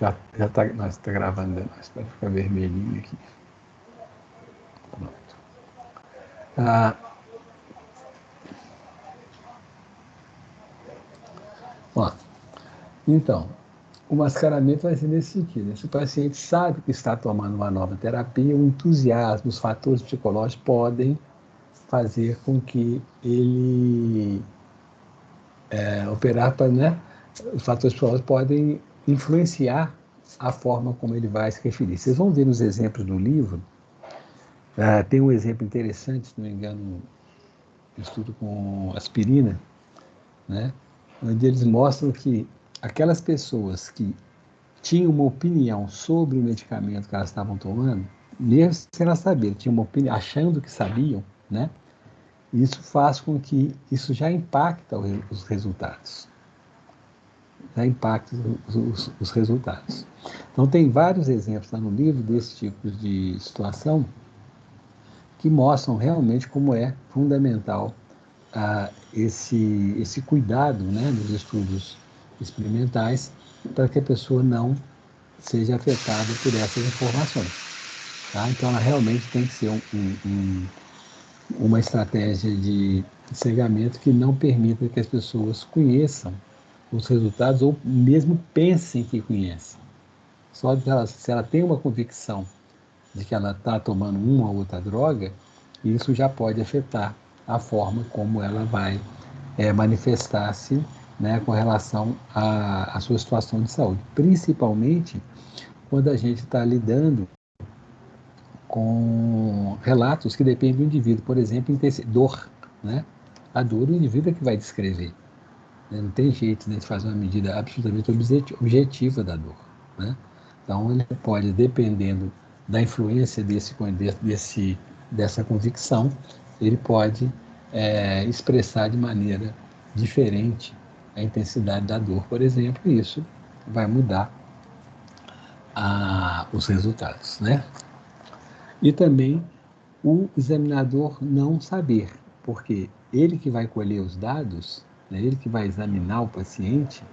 Já tá, nós está gravando, espera ficar vermelhinho aqui. Pronto. Ó, então, o mascaramento vai ser nesse sentido. Se o paciente sabe que está tomando uma nova terapia, o entusiasmo, os fatores psicológicos podem fazer com que ele operar para, né? Os fatores psicológicos podem influenciar a forma como ele vai se referir. Vocês vão ver nos exemplos do livro, tem um exemplo interessante, se não me engano, um estudo com aspirina, né? Onde eles mostram que aquelas pessoas que tinham uma opinião sobre o medicamento que elas estavam tomando, mesmo sem elas saberem, tinham uma opinião, achando que sabiam, né? Isso faz com que isso já impacta os resultados. Já impacta os resultados. Então, tem vários exemplos lá no livro desse tipo de situação que mostram realmente como é fundamental esse cuidado, né, nos estudos experimentais para que a pessoa não seja afetada por essas informações. Tá? Então, ela realmente tem que ser uma estratégia de cegamento que não permita que as pessoas conheçam os resultados ou mesmo pensem que conhecem. Só de se ela tem uma convicção de que ela está tomando uma ou outra droga, isso já pode afetar a forma como ela vai manifestar-se, né, com relação à sua situação de saúde. Principalmente quando a gente está lidando com relatos que dependem do indivíduo. Por exemplo, dor. Né? A dor o indivíduo é que vai descrever. Né? Não tem jeito de fazer uma medida absolutamente objetiva da dor. Né? Então, ele pode, dependendo da influência dessa convicção, ele pode expressar de maneira diferente a intensidade da dor, por exemplo, e isso vai mudar os resultados, né? E também o examinador não saber, porque ele que vai colher os dados, né, ele que vai examinar o paciente,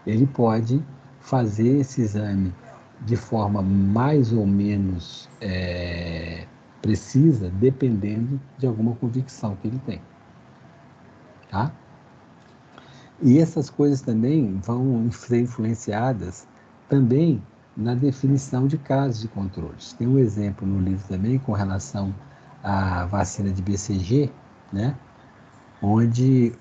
ele pode fazer esse exame de forma mais ou menos precisa, dependendo de alguma convicção que ele tem. Tá? E essas coisas também vão ser influenciadas também na definição de casos de controles. Tem um exemplo no livro também com relação à vacina de BCG, né? Onde,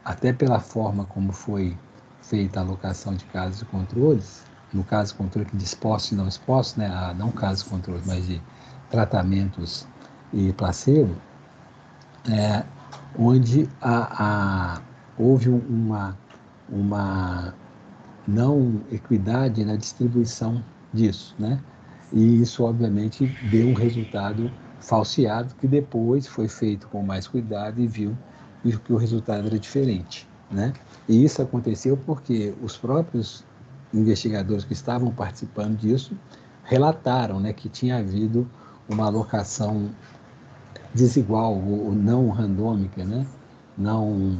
até pela forma como foi feita a alocação de casos de controles, no caso de controle que de expostos e não expostos, né? Não casos de controle, mas de tratamentos e placebo, onde houve uma não equidade na distribuição disso, né? E isso, obviamente, deu um resultado falseado, que depois foi feito com mais cuidado e viu que o resultado era diferente, né? E isso aconteceu porque os próprios investigadores que estavam participando disso relataram, né, que tinha havido uma alocação desigual ou não randômica, né? Não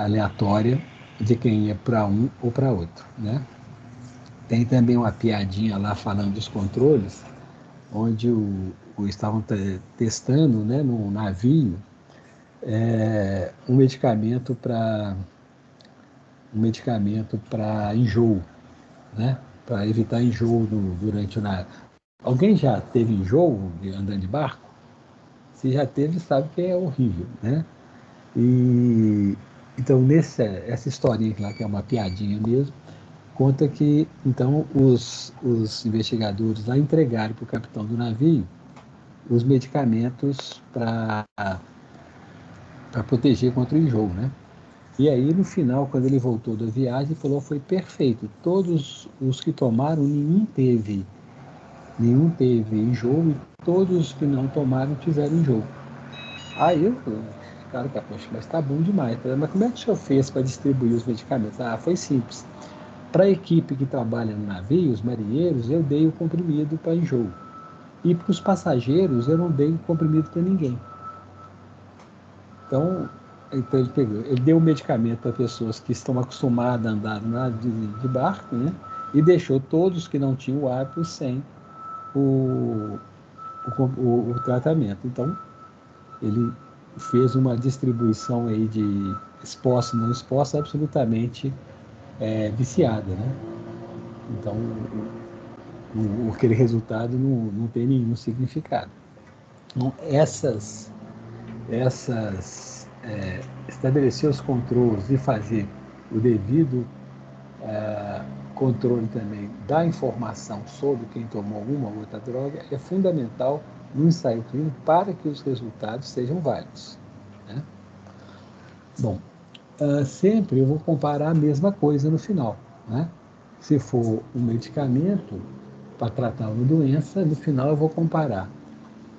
aleatória de quem ia para um ou para outro, né? Tem também uma piadinha lá falando dos controles, onde estavam testando, né, num navio um medicamento para enjoo, né? Para evitar enjoo durante o navio. Alguém já teve enjoo andando de barco? Se já teve, sabe que é horrível, né? E então essa historinha lá, que é uma piadinha mesmo, conta que então os investigadores lá entregaram para o capitão do navio os medicamentos para proteger contra o enjoo, né? E aí no final, quando ele voltou da viagem, ele falou: foi perfeito, todos os que tomaram, nenhum teve enjoo, e todos os que não tomaram tiveram enjoo. Aí eu falei: cara, poxa, mas tá bom demais. Mas como é que o senhor fez para distribuir os medicamentos? Foi simples. Para a equipe que trabalha no navio, os marinheiros, eu dei o comprimido para enjoo. E para os passageiros, eu não dei o comprimido para ninguém. Então, Então ele deu um medicamento para pessoas que estão acostumadas a andar de barco, né? E deixou todos que não tinham o hábito sem o, o tratamento. Então, ele fez uma distribuição aí de exposto e não exposto absolutamente viciada, né? Então, aquele resultado não tem nenhum significado. Então, estabelecer os controles e fazer o devido controle também da informação sobre quem tomou uma ou outra droga é fundamental no ensaio clínico para que os resultados sejam válidos, né? Bom, sempre eu vou comparar a mesma coisa no final, né? Se for um medicamento para tratar uma doença, no final eu vou comparar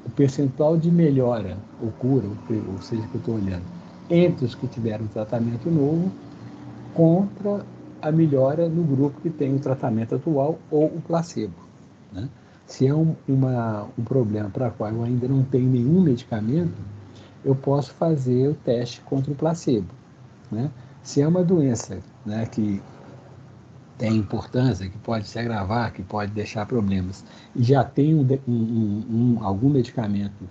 o percentual de melhora ou cura, ou seja, que eu estou olhando, entre os que tiveram tratamento novo contra a melhora no grupo que tem o tratamento atual ou o placebo, né? Se é um problema para o qual eu ainda não tenho nenhum medicamento, eu posso fazer o teste contra o placebo, né? Se é uma doença, né, que tem importância, que pode se agravar, que pode deixar problemas, e já tem algum medicamento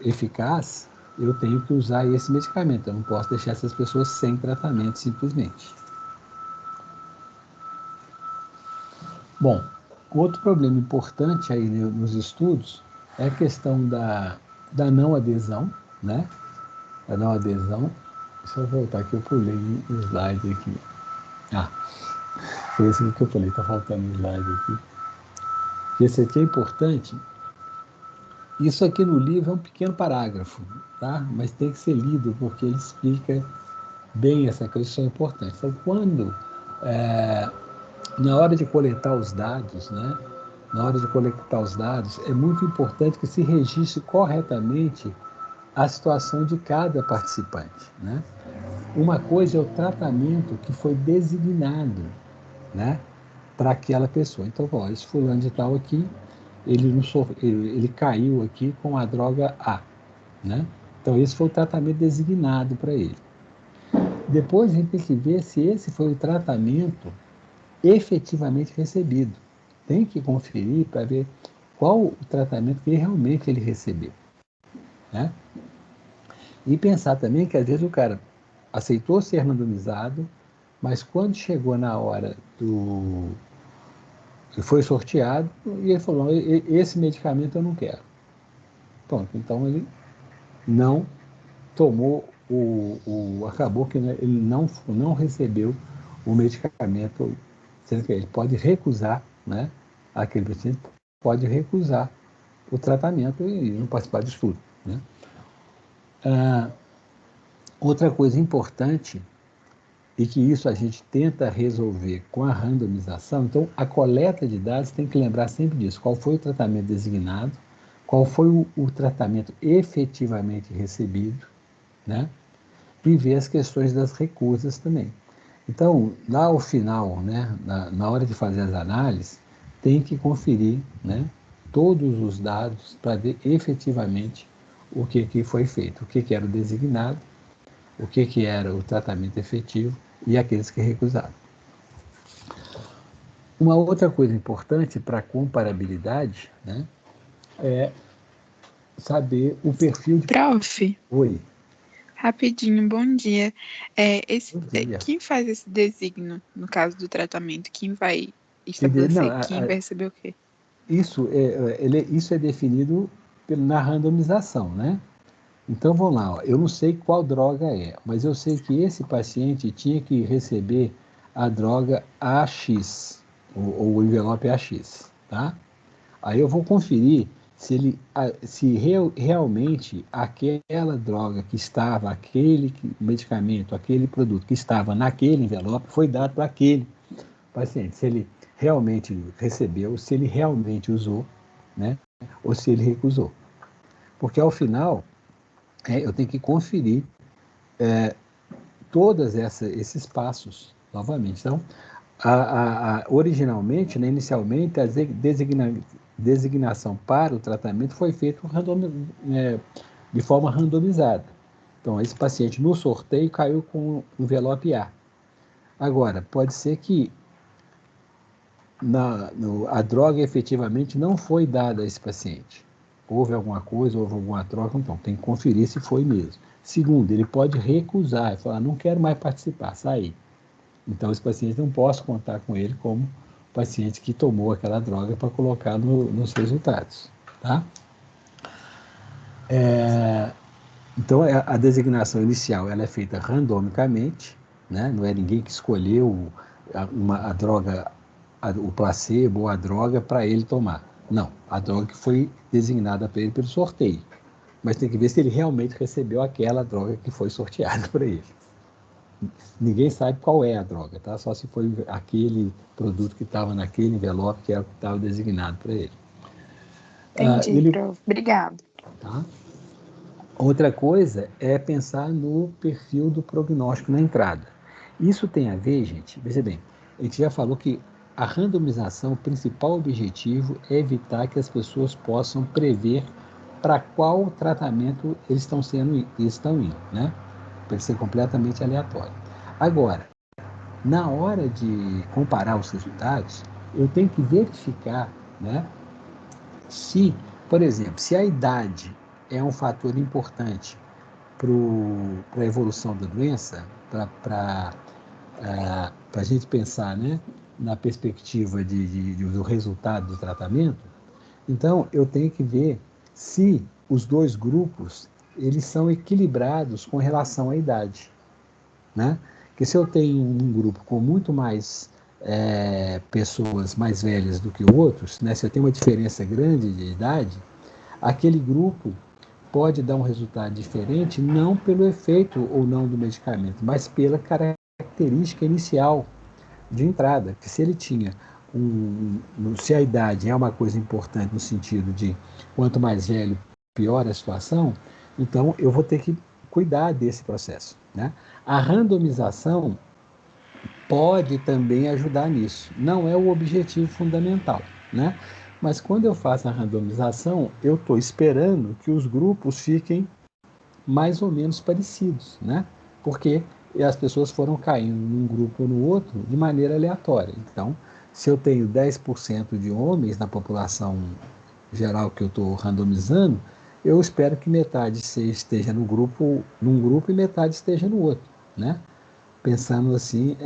eficaz, eu tenho que usar esse medicamento. Eu não posso deixar essas pessoas sem tratamento simplesmente. Bom, outro problema importante aí nos estudos é a questão da não adesão, né? A não adesão. Deixa eu voltar aqui, eu pulei um slide aqui. Foi esse que eu falei, está faltando um slide aqui. Esse aqui é importante. Isso aqui no livro é um pequeno parágrafo, tá? Mas tem que ser lido porque ele explica bem essa questão importante. Então, na hora de coletar os dados, né? Na hora de coletar os dados, é muito importante que se registre corretamente a situação de cada participante, né? Uma coisa é o tratamento que foi designado, né, para aquela pessoa. Então, ó, esse fulano de tal aqui, ele caiu aqui com a droga A, né? Então, esse foi o tratamento designado para ele. Depois, a gente tem que ver se esse foi o tratamento efetivamente recebido. Tem que conferir para ver qual o tratamento que realmente ele recebeu, né? E pensar também que, às vezes, o cara aceitou ser randomizado, mas quando chegou na hora que foi sorteado, e ele falou, esse medicamento eu não quero. Pronto, então ele não tomou acabou que ele não recebeu o medicamento, sendo que ele pode recusar, né? Aquele paciente pode recusar o tratamento e não participar do estudo, né? Outra coisa importante, e que isso a gente tenta resolver com a randomização, então a coleta de dados tem que lembrar sempre disso, qual foi o tratamento designado, qual foi o tratamento efetivamente recebido, né? E ver as questões das recusas também. Então, lá ao final, né, na hora de fazer as análises, tem que conferir, né, todos os dados para ver efetivamente o que foi feito, o que era o designado, o que era o tratamento efetivo e aqueles que recusaram. Uma outra coisa importante para a comparabilidade, né, é saber o perfil de... Prof. Oi. Rapidinho, bom dia. Bom dia. Quem faz esse designo, no caso do tratamento? Quem vai estabelecer? Quem vai receber o quê? Isso é definido na randomização, né? Então, vamos lá. Ó. Eu não sei qual droga é, mas eu sei que esse paciente tinha que receber a droga AX, ou o envelope AX, tá? Aí eu vou conferir se realmente aquela droga que estava, aquele medicamento, aquele produto que estava naquele envelope foi dado para aquele paciente. Se ele realmente recebeu, se ele realmente usou, né? Ou se ele recusou. Porque ao final, eu tenho que conferir todos esses passos novamente. Então, originalmente, né, inicialmente, a designação para o tratamento foi feita de forma randomizada. Então, esse paciente no sorteio caiu com envelope A. Agora, pode ser que a droga efetivamente não foi dada a esse paciente. Houve alguma coisa, houve alguma troca, então tem que conferir se foi mesmo. Segundo, ele pode recusar e falar, não quero mais participar, sair. Então, esse paciente não posso contar com ele como paciente que tomou aquela droga para colocar nos resultados. Tá? Então, a designação inicial ela é feita randomicamente, né? Não é ninguém que escolheu a droga, o placebo ou a droga para ele tomar. Não, a droga que foi designada para ele pelo sorteio. Mas tem que ver se ele realmente recebeu aquela droga que foi sorteada para ele. Ninguém sabe qual é a droga, tá? Só se foi aquele produto que estava naquele envelope que era o que estava designado para ele. Entendi, prof. Obrigado. Tá? Outra coisa é pensar no perfil do prognóstico na entrada. Isso tem a ver, gente, veja bem, a gente já falou que a randomização, o principal objetivo é evitar que as pessoas possam prever para qual tratamento eles estão indo, né? Para ser completamente aleatório. Agora, na hora de comparar os resultados, eu tenho que verificar, né, se, por exemplo, se a idade é um fator importante para a evolução da doença, para a gente pensar, né, na perspectiva do resultado do tratamento, então eu tenho que ver se os dois grupos eles são equilibrados com relação à idade, né? Porque se eu tenho um grupo com muito mais pessoas mais velhas do que outros, né? Se eu tenho uma diferença grande de idade, aquele grupo pode dar um resultado diferente não pelo efeito ou não do medicamento, mas pela característica inicial de entrada, que se ele tinha se a idade é uma coisa importante no sentido de quanto mais velho, pior a situação, então eu vou ter que cuidar desse processo, né? A randomização pode também ajudar nisso. Não é o objetivo fundamental, né? Mas quando eu faço a randomização, eu estou esperando que os grupos fiquem mais ou menos parecidos, né? Porque as pessoas foram caindo num grupo ou no outro de maneira aleatória. Então, se eu tenho 10% de homens na população geral que eu estou randomizando, eu espero que metade esteja num grupo e metade esteja no outro, né? Pensando assim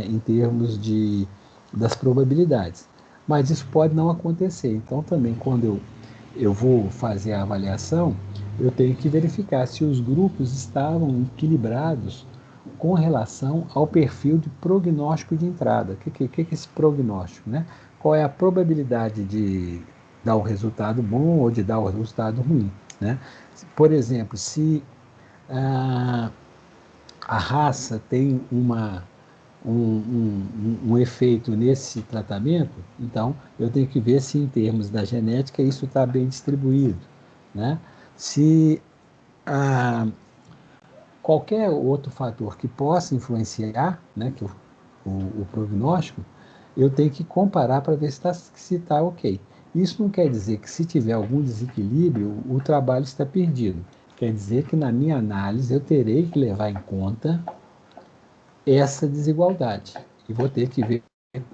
em termos das probabilidades. Mas isso pode não acontecer. Então, também, quando eu vou fazer a avaliação, eu tenho que verificar se os grupos estavam equilibrados com relação ao perfil de prognóstico de entrada. O que é esse prognóstico, né? Qual é a probabilidade de dar o resultado bom ou de dar o resultado ruim, né? Por exemplo, se a raça tem um efeito nesse tratamento, então eu tenho que ver se em termos da genética isso está bem distribuído, né? Se qualquer outro fator que possa influenciar, né, que o prognóstico, eu tenho que comparar para ver se está ok. Isso não quer dizer que se tiver algum desequilíbrio, o trabalho está perdido. Quer dizer que na minha análise eu terei que levar em conta essa desigualdade e vou ter que ver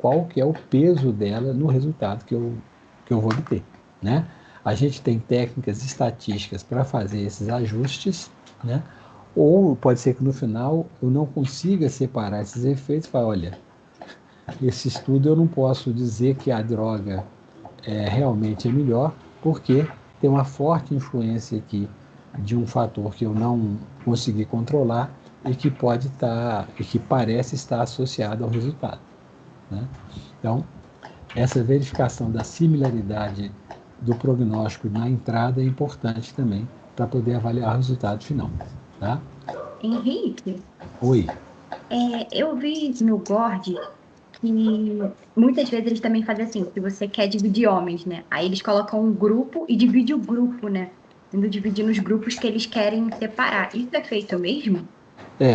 qual que é o peso dela no resultado que eu vou obter, né? A gente tem técnicas estatísticas para fazer esses ajustes, né? Ou pode ser que no final eu não consiga separar esses efeitos e falar, olha, esse estudo eu não posso dizer que a droga realmente é melhor, porque tem uma forte influência aqui de um fator que eu não consegui controlar e que pode estar, e que parece estar associado ao resultado, né? Então, essa verificação da similaridade do prognóstico na entrada é importante também para poder avaliar o resultado final, tá? Henrique, Oi. eu vi no Gord que muitas vezes eles também fazem assim, se você quer dividir homens, né? Aí eles colocam um grupo e divide o grupo, né? Tendo dividir nos grupos que eles querem separar. Isso é feito mesmo?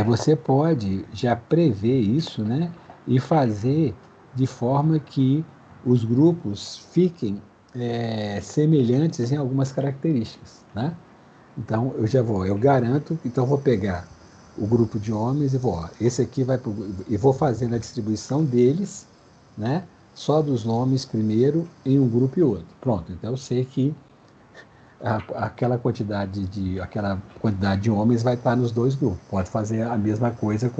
Você pode já prever isso, né? E fazer de forma que os grupos fiquem semelhantes em algumas características, né? Então, eu garanto, então vou pegar o grupo de homens e esse aqui e vou fazendo a distribuição deles, né? Só dos nomes primeiro em um grupo e outro. Pronto, então eu sei que aquela quantidade de homens vai estar nos dois grupos. Pode fazer a mesma coisa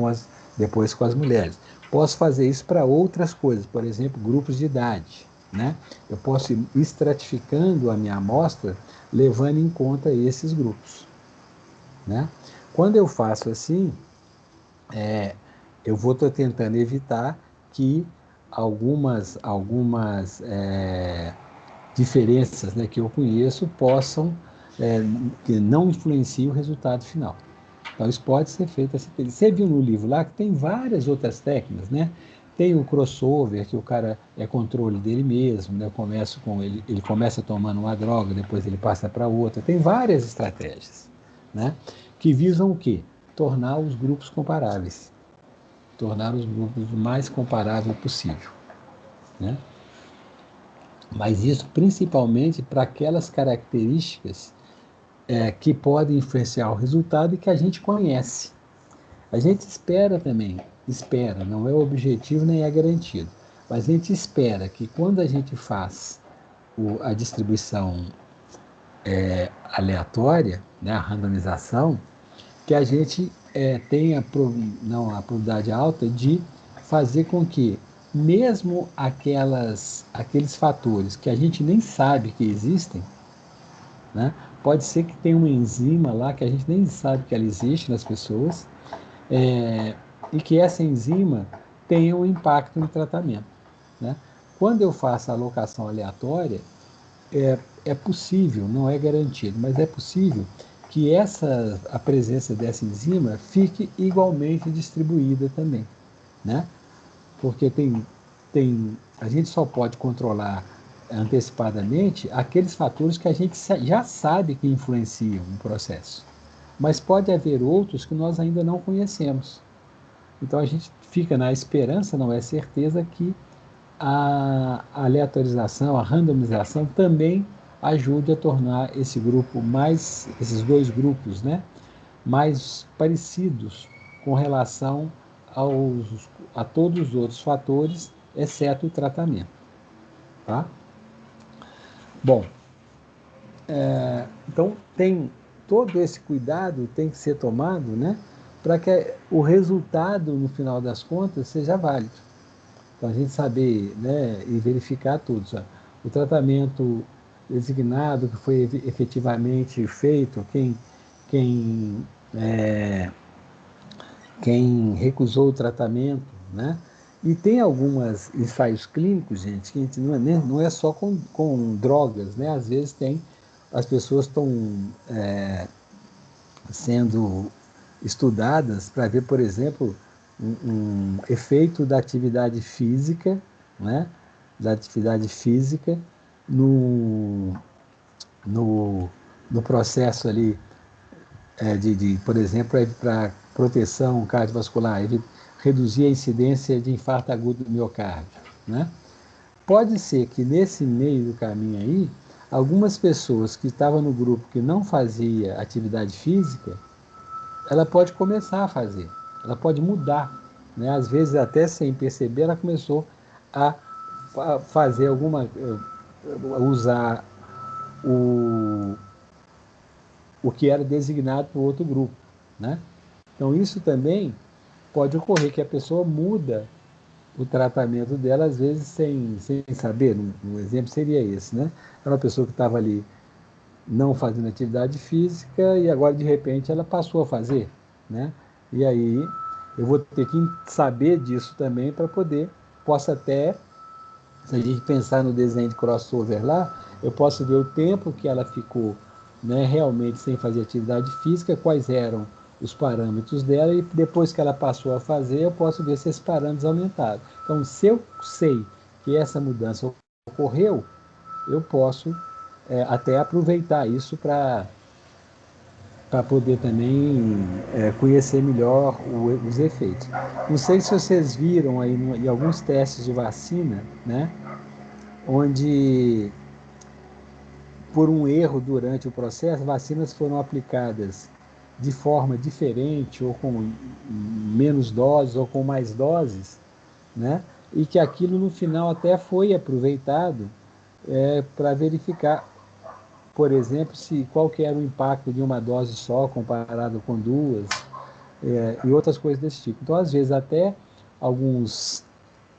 depois com as mulheres. Posso fazer isso para outras coisas, por exemplo, grupos de idade, né? Eu posso ir estratificando a minha amostra levando em conta esses grupos, né? Quando eu faço assim, eu vou tentando evitar que algumas diferenças, né, que eu conheço que não influenciem o resultado final. Então, isso pode ser feito assim. Você viu no livro lá que tem várias outras técnicas, né? Tem o crossover, que o cara é controle dele mesmo, né? Ele começa tomando uma droga, depois ele passa para outra. Tem várias estratégias, né? Que visam o quê? Tornar os grupos comparáveis. Tornar os grupos o mais comparável possível, né? Mas isso principalmente para aquelas características que podem influenciar o resultado e que a gente conhece. A gente espera, não é objetivo nem é garantido, mas a gente espera que quando a gente faz a distribuição aleatória, né, a randomização, que a gente tenha a probabilidade alta de fazer com que, mesmo aqueles fatores que a gente nem sabe que existem, né, pode ser que tenha uma enzima lá que a gente nem sabe que ela existe nas pessoas, e que essa enzima tenha um impacto no tratamento, né? Quando eu faço a alocação aleatória, é possível, não é garantido, mas é possível que a presença dessa enzima fique igualmente distribuída também, né? Porque a gente só pode controlar antecipadamente aqueles fatores que a gente já sabe que influenciam o processo. Mas pode haver outros que nós ainda não conhecemos. Então a gente fica na esperança, não é certeza, que a aleatorização, a randomização também ajude a tornar esses dois grupos, né, mais parecidos com relação a todos os outros fatores, exceto o tratamento. Tá? Bom, então todo esse cuidado tem que ser tomado, né, para que o resultado, no final das contas, seja válido. Então, a gente saber, né, e verificar tudo. Sabe? O tratamento designado que foi efetivamente feito, quem recusou o tratamento, né? E tem alguns ensaios clínicos, gente, que a gente não é só com drogas, né? Às vezes as pessoas estão sendo estudadas para ver, por exemplo, um efeito da atividade física, né? Da atividade física no processo ali por exemplo, para proteção cardiovascular, reduzir a incidência de infarto agudo do miocárdio, né? Pode ser que nesse meio do caminho aí, algumas pessoas que estavam no grupo que não fazia atividade física, ela pode começar a fazer, ela pode mudar, né? Às vezes até sem perceber, ela começou a fazer usar o que era designado para o outro grupo, né? Então isso também pode ocorrer, que a pessoa muda o tratamento dela, às vezes sem saber. Um exemplo seria esse, né? Era uma pessoa que estava ali não fazendo atividade física e agora de repente ela passou a fazer, né? E aí eu vou ter que saber disso também para posso até, se a gente pensar no desenho de crossover lá, eu posso ver o tempo que ela ficou, né, realmente sem fazer atividade física, quais eram os parâmetros dela, e depois que ela passou a fazer, eu posso ver se esses parâmetros aumentaram. Então, se eu sei que essa mudança ocorreu, eu posso até aproveitar isso para poder também conhecer melhor os efeitos. Não sei se vocês viram aí em alguns testes de vacina, né, onde por um erro durante o processo, vacinas foram aplicadas de forma diferente, ou com menos doses, ou com mais doses, né? E que aquilo no final até foi aproveitado para verificar, por exemplo, qual que era o impacto de uma dose só comparado com duas, e outras coisas desse tipo. Então, às vezes, até alguns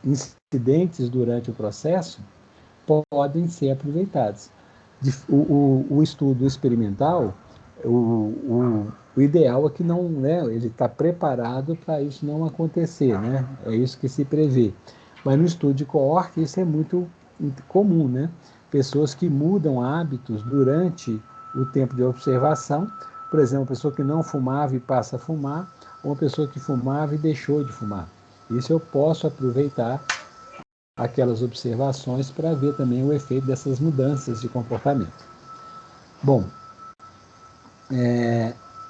incidentes durante o processo podem ser aproveitados. O estudo experimental, o ideal é que não, né, ele está preparado para isso não acontecer, né? É isso que se prevê. Mas no estudo de coorte isso é muito comum, né? Pessoas que mudam hábitos durante o tempo de observação, por exemplo, uma pessoa que não fumava e passa a fumar, ou uma pessoa que fumava e deixou de fumar. Isso eu posso aproveitar aquelas observações para ver também o efeito dessas mudanças de comportamento. Bom,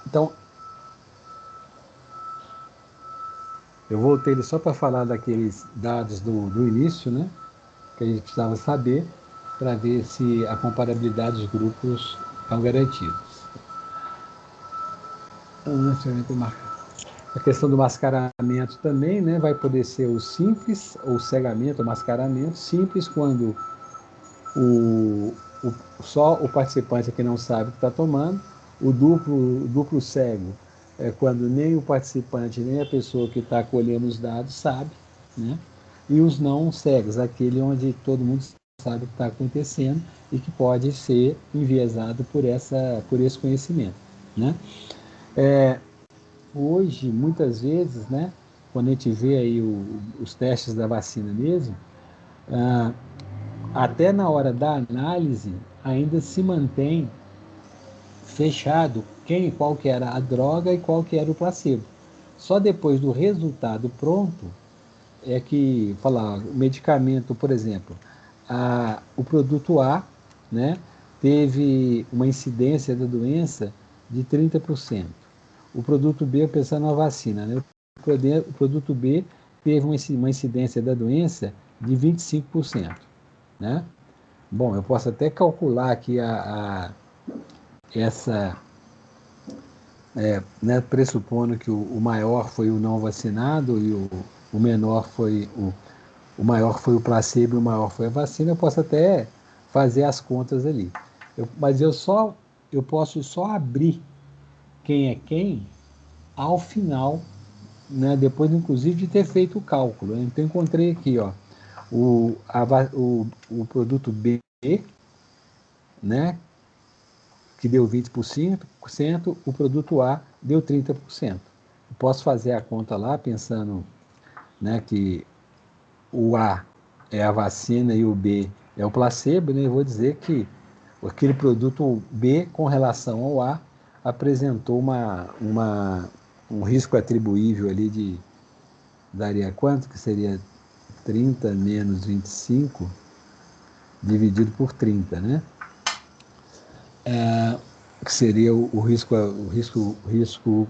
então, eu voltei só para falar daqueles dados do início, né, que a gente precisava saber para ver se a comparabilidade dos grupos estão garantidos. A questão do mascaramento também, né, vai poder ser o simples, ou cegamento, ou mascaramento. Simples quando só o participante que não sabe o que está tomando. O duplo cego é quando nem o participante, nem a pessoa que está colhendo os dados sabe, né? E os não cegos, aquele onde todo mundo sabe o que está acontecendo e que pode ser enviesado por esse conhecimento, né? Hoje, muitas vezes, né, quando a gente vê aí os testes da vacina mesmo, até na hora da análise ainda se mantém fechado qual que era a droga e qual que era o placebo. Só depois do resultado pronto é que, falar, o medicamento, por exemplo, o produto A, né, teve uma incidência da doença de 30%. O produto B, pensando na vacina, né, o produto B teve uma incidência da doença de 25%. Né? Bom, eu posso até calcular aqui né, pressupondo que o maior foi o não vacinado e o menor foi o maior foi o placebo e o maior foi a vacina, eu posso até fazer as contas ali. Mas eu posso só abrir quem é quem ao final, né, depois inclusive de ter feito o cálculo. Então encontrei aqui, ó, o produto B, né, que deu 20%, o produto A deu 30%. Eu posso fazer a conta lá pensando, né, que o A é a vacina e o B é o placebo, né? Eu vou dizer que aquele produto B com relação ao A apresentou um risco atribuível ali daria quanto? Que seria 30 menos 25 dividido por 30, né? Que seria o risco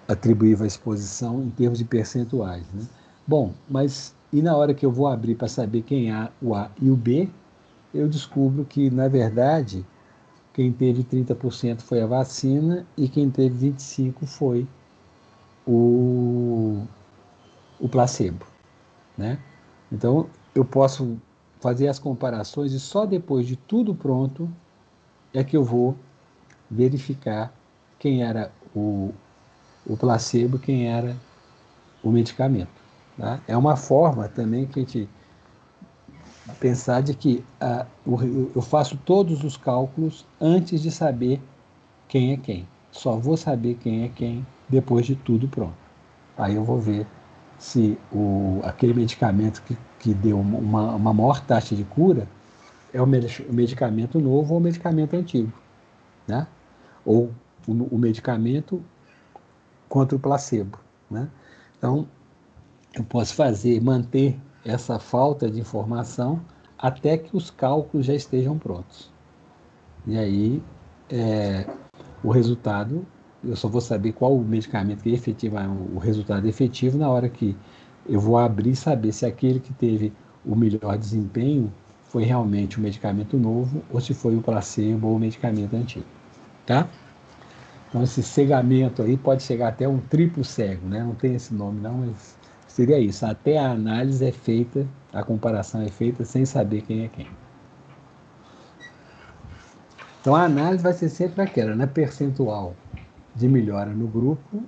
atribuível à exposição em termos de percentuais, né? Bom, mas e na hora que eu vou abrir para saber quem é o A e o B, eu descubro que, na verdade, quem teve 30% foi a vacina e quem teve 25% foi o placebo, né? Então, eu posso fazer as comparações e só depois de tudo pronto é que eu vou verificar quem era o placebo, quem era o medicamento. Tá? É uma forma também que a gente pensar de que eu faço todos os cálculos antes de saber quem é quem. Só vou saber quem é quem depois de tudo pronto. Aí eu vou ver se aquele medicamento que deu uma maior taxa de cura é o medicamento novo ou o medicamento antigo, né? Ou o medicamento contra o placebo, né? Então, eu posso manter essa falta de informação até que os cálculos já estejam prontos. E aí, o resultado, eu só vou saber qual o medicamento que o resultado efetivo na hora que eu vou abrir e saber se aquele que teve o melhor desempenho foi realmente um medicamento novo ou se foi o placebo ou o medicamento antigo, tá? Então, esse cegamento aí pode chegar até um triplo cego, né? Não tem esse nome não, mas seria isso. Até a análise é feita, a comparação é feita sem saber quem é quem. Então, a análise vai ser sempre aquela, né? Percentual de melhora no grupo,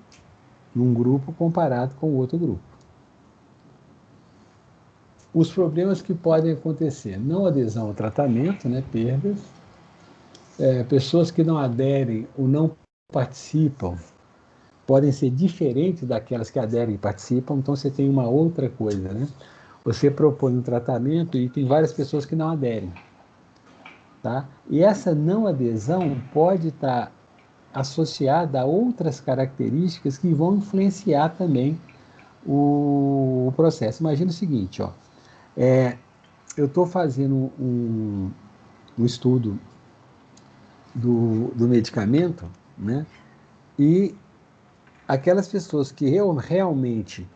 num grupo comparado com o outro grupo. Os problemas que podem acontecer, não adesão ao tratamento, né? Perdas, pessoas que não aderem ou não participam, podem ser diferentes daquelas que aderem e participam, então você tem uma outra coisa, né? Você propõe um tratamento e tem várias pessoas que não aderem, tá? E essa não adesão pode estar associada a outras características que vão influenciar também o processo. Imagina o seguinte, ó, eu estou fazendo um estudo do medicamento, né? E aquelas pessoas que realmente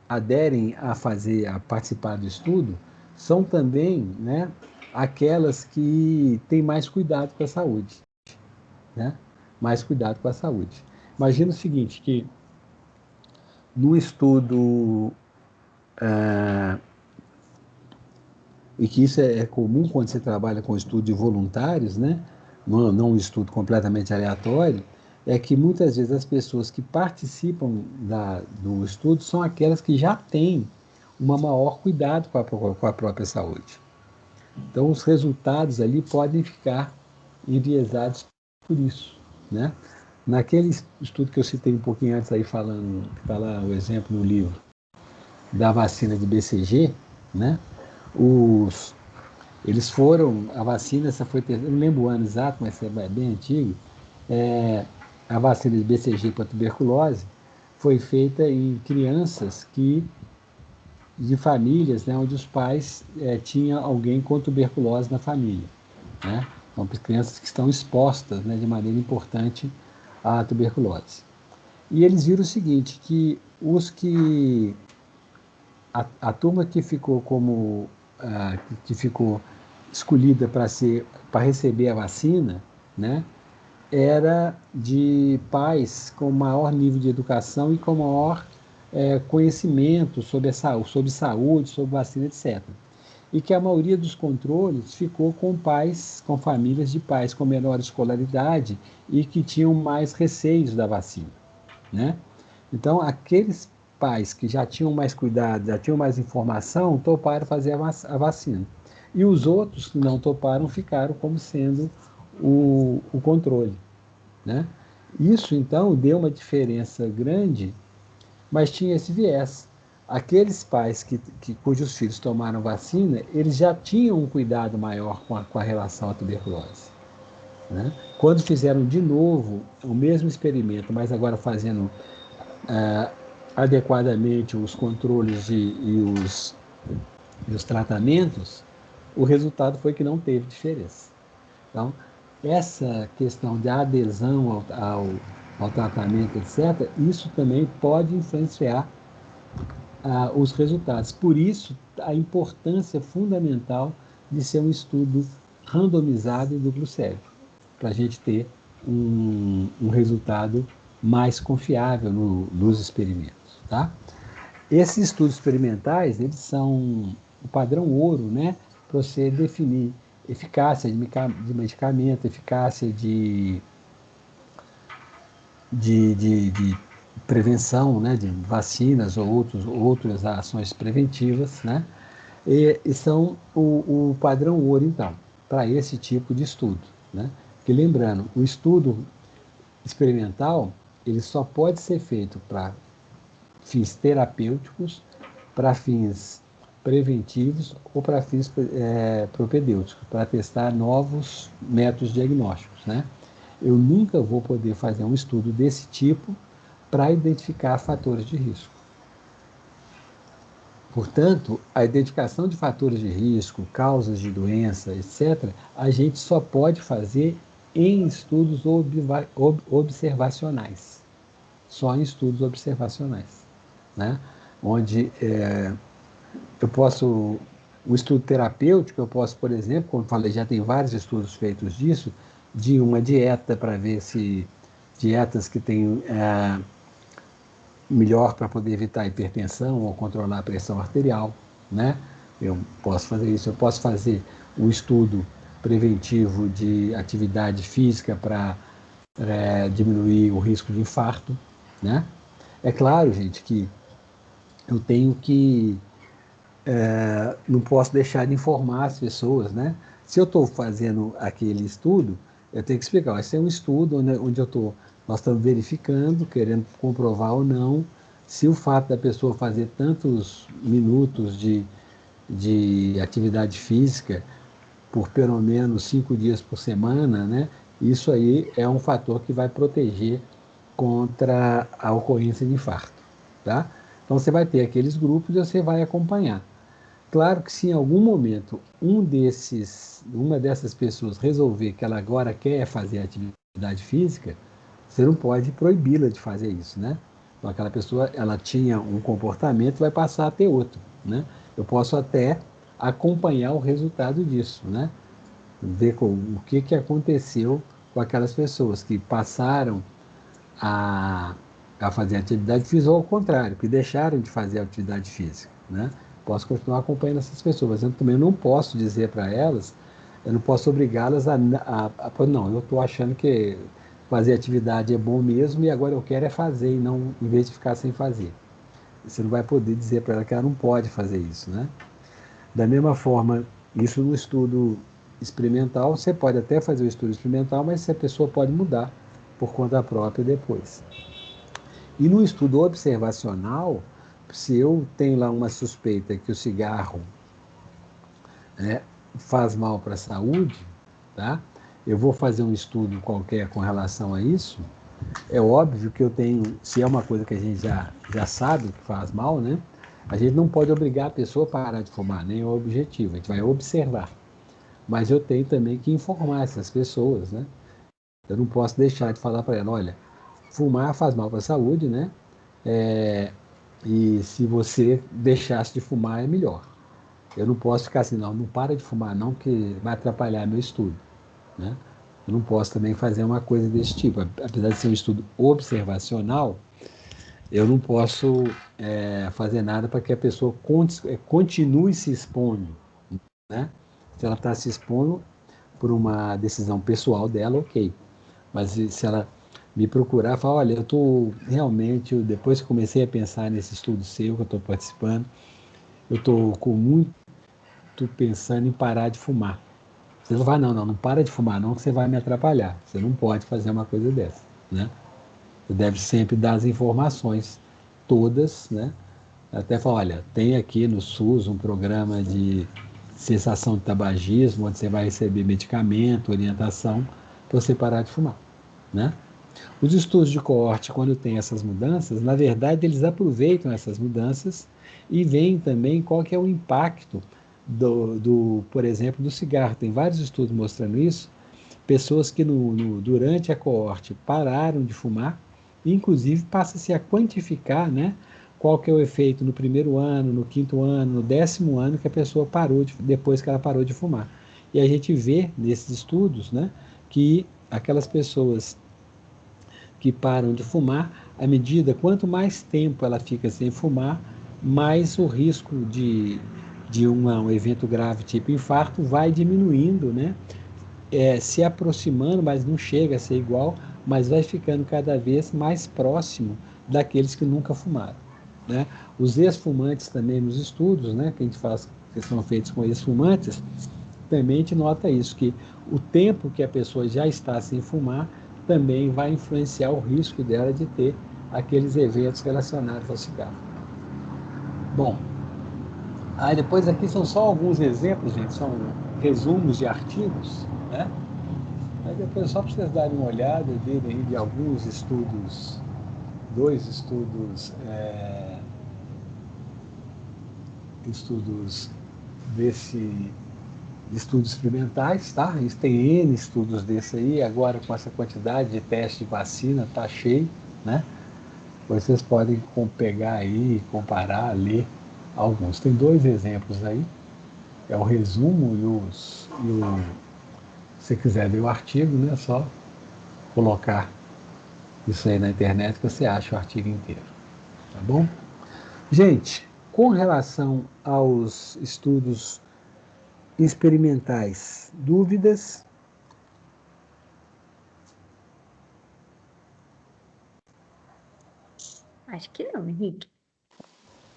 aderem a participar do estudo, são também, né, aquelas que têm mais cuidado com a saúde, né? Mais cuidado com a saúde. Imagina o seguinte, que num estudo, e que isso é comum quando você trabalha com estudo de voluntários, né? Não um estudo completamente aleatório, é que muitas vezes as pessoas que participam do estudo são aquelas que já têm um maior cuidado com a própria saúde. Então, os resultados ali podem ficar enviesados por isso, né? Naquele estudo que eu citei um pouquinho antes aí, falando, que está lá o exemplo no livro, da vacina de BCG, né? Eles foram, a vacina, essa foi, eu não lembro o ano exato, mas é bem antigo, a vacina de BCG para tuberculose foi feita em crianças de famílias, né, onde os pais tinham alguém com tuberculose na família, né? Então, crianças que estão expostas, né, de maneira importante à tuberculose. E eles viram o seguinte, que a turma que ficou que ficou escolhida para receber a vacina, né, era de pais com maior nível de educação e com maior conhecimento sobre saúde, sobre vacina, etc. E que a maioria dos controles ficou com famílias de pais com menor escolaridade e que tinham mais receios da vacina, né? Então, aqueles pais que já tinham mais cuidado, já tinham mais informação, toparam fazer a vacina. E os outros que não toparam ficaram como sendo o controle, né? Isso, então, deu uma diferença grande, mas tinha esse viés. Aqueles pais cujos filhos tomaram vacina, eles já tinham um cuidado maior com a relação à tuberculose, né? Quando fizeram de novo o mesmo experimento, mas agora fazendo adequadamente os controles e os tratamentos, o resultado foi que não teve diferença. Então, essa questão de adesão ao tratamento, etc., isso também pode influenciar os resultados. Por isso, a importância fundamental de ser um estudo randomizado do glucério, para a gente ter um resultado mais confiável nos experimentos, tá? Esses estudos experimentais, eles são o padrão ouro, né, para você definir eficácia de medicamento, eficácia de prevenção, né, de vacinas ou outras ações preventivas, né, e são o padrão ouro, então, para esse tipo de estudo, né? Porque lembrando, o estudo experimental, ele só pode ser feito para fins terapêuticos, para fins preventivos ou para fins propedêuticos, para testar novos métodos diagnósticos, né? Eu nunca vou poder fazer um estudo desse tipo para identificar fatores de risco. Portanto, a identificação de fatores de risco, causas de doença, etc., a gente só pode fazer em estudos observacionais. Só em estudos observacionais, né? Onde eu posso O estudo terapêutico, eu posso, por exemplo, como falei, já tem vários estudos feitos disso, de uma dieta para ver se dietas que têm melhor para poder evitar a hipertensão ou controlar a pressão arterial, né? Eu posso fazer isso. Eu posso fazer um estudo preventivo de atividade física para diminuir o risco de infarto, né? É claro, gente, que eu tenho que não posso deixar de informar as pessoas, né? Se eu estou fazendo aquele estudo, eu tenho que explicar. Esse é um estudo onde nós estamos verificando, querendo comprovar ou não, se o fato da pessoa fazer tantos minutos de atividade física por pelo menos 5 dias por semana, né? Isso aí é um fator que vai proteger contra a ocorrência de infarto, tá? Então você vai ter aqueles grupos e você vai acompanhar. Claro que se em algum momento uma dessas pessoas resolver que ela agora quer fazer atividade física, você não pode proibi-la de fazer isso, né? Então aquela pessoa, ela tinha um comportamento, vai passar a ter outro, né? Eu posso até acompanhar o resultado disso, né? Ver o que aconteceu com aquelas pessoas que passaram a fazer atividade física ou ao contrário, que deixaram de fazer atividade física, né? Posso continuar acompanhando essas pessoas, mas eu também não posso dizer para elas, eu não posso obrigá-las não, eu estou achando que fazer atividade é bom mesmo e agora eu quero é fazer, e não em vez de ficar sem fazer. Você não vai poder dizer para ela que ela não pode fazer isso, né? Da mesma forma, isso no estudo experimental, você pode até fazer o estudo experimental, mas a pessoa pode mudar por conta própria depois. E no estudo observacional, se eu tenho lá uma suspeita que o cigarro faz mal para a saúde, tá? Eu vou fazer um estudo qualquer com relação a isso. É óbvio que eu tenho, se é uma coisa que a gente já sabe que faz mal, né? A gente não pode obrigar a pessoa a parar de fumar, nem é o objetivo, a gente vai observar. Mas eu tenho também que informar essas pessoas, né? Eu não posso deixar de falar para ela, olha, fumar faz mal para a saúde, né? E se você deixasse de fumar é melhor. Eu não posso ficar assim, não para de fumar não, que vai atrapalhar meu estudo, né? Eu não posso também fazer uma coisa desse tipo. Apesar de ser um estudo observacional, eu não posso fazer nada para que a pessoa continue se expondo, né? Se ela está se expondo por uma decisão pessoal dela, ok. Mas se ela me procurar, falar, olha, eu estou realmente, depois que comecei a pensar nesse estudo seu que eu estou participando, eu estou com muito pensando em parar de fumar. Você não vai, não para de fumar não, que você vai me atrapalhar. Você não pode fazer uma coisa dessa, né? Você deve sempre dar as informações todas, né? Até falar, olha, tem aqui no SUS um programa de cessação de tabagismo, onde você vai receber medicamento, orientação, para você parar de fumar, né? Os estudos de coorte, quando tem essas mudanças, na verdade, eles aproveitam essas mudanças e veem também qual que é o impacto por exemplo, do cigarro. Tem vários estudos mostrando isso. Pessoas que durante a coorte pararam de fumar, inclusive passa-se a quantificar, né, qual que é o efeito no primeiro ano, no quinto ano, no 10º ano que a pessoa parou, depois que ela parou de fumar. E a gente vê nesses estudos, né, que aquelas pessoas que param de fumar, à medida, quanto mais tempo ela fica sem fumar, mais o risco de um evento grave tipo infarto vai diminuindo, né? Se aproximando, mas não chega a ser igual, mas vai ficando cada vez mais próximo daqueles que nunca fumaram, né? Os ex-fumantes também nos estudos, né, que são feitos com ex-fumantes, também a gente nota isso, que o tempo que a pessoa já está sem fumar também vai influenciar o risco dela de ter aqueles eventos relacionados ao cigarro. Bom, aí depois aqui são só alguns exemplos, gente, são resumos de artigos, né? Aí depois só para vocês darem uma olhada, verem aí de alguns estudos, 2 estudos, estudos estudos experimentais, tá? A gente tem N estudos desse aí, agora com essa quantidade de teste de vacina, tá cheio, né? Vocês podem pegar aí, comparar, ler alguns. Tem 2 exemplos aí. é o resumo se você quiser ver o artigo, né, é só colocar isso aí na internet que você acha o artigo inteiro, tá bom? Gente, com relação aos estudos experimentais, dúvidas? Acho que não, Henrique.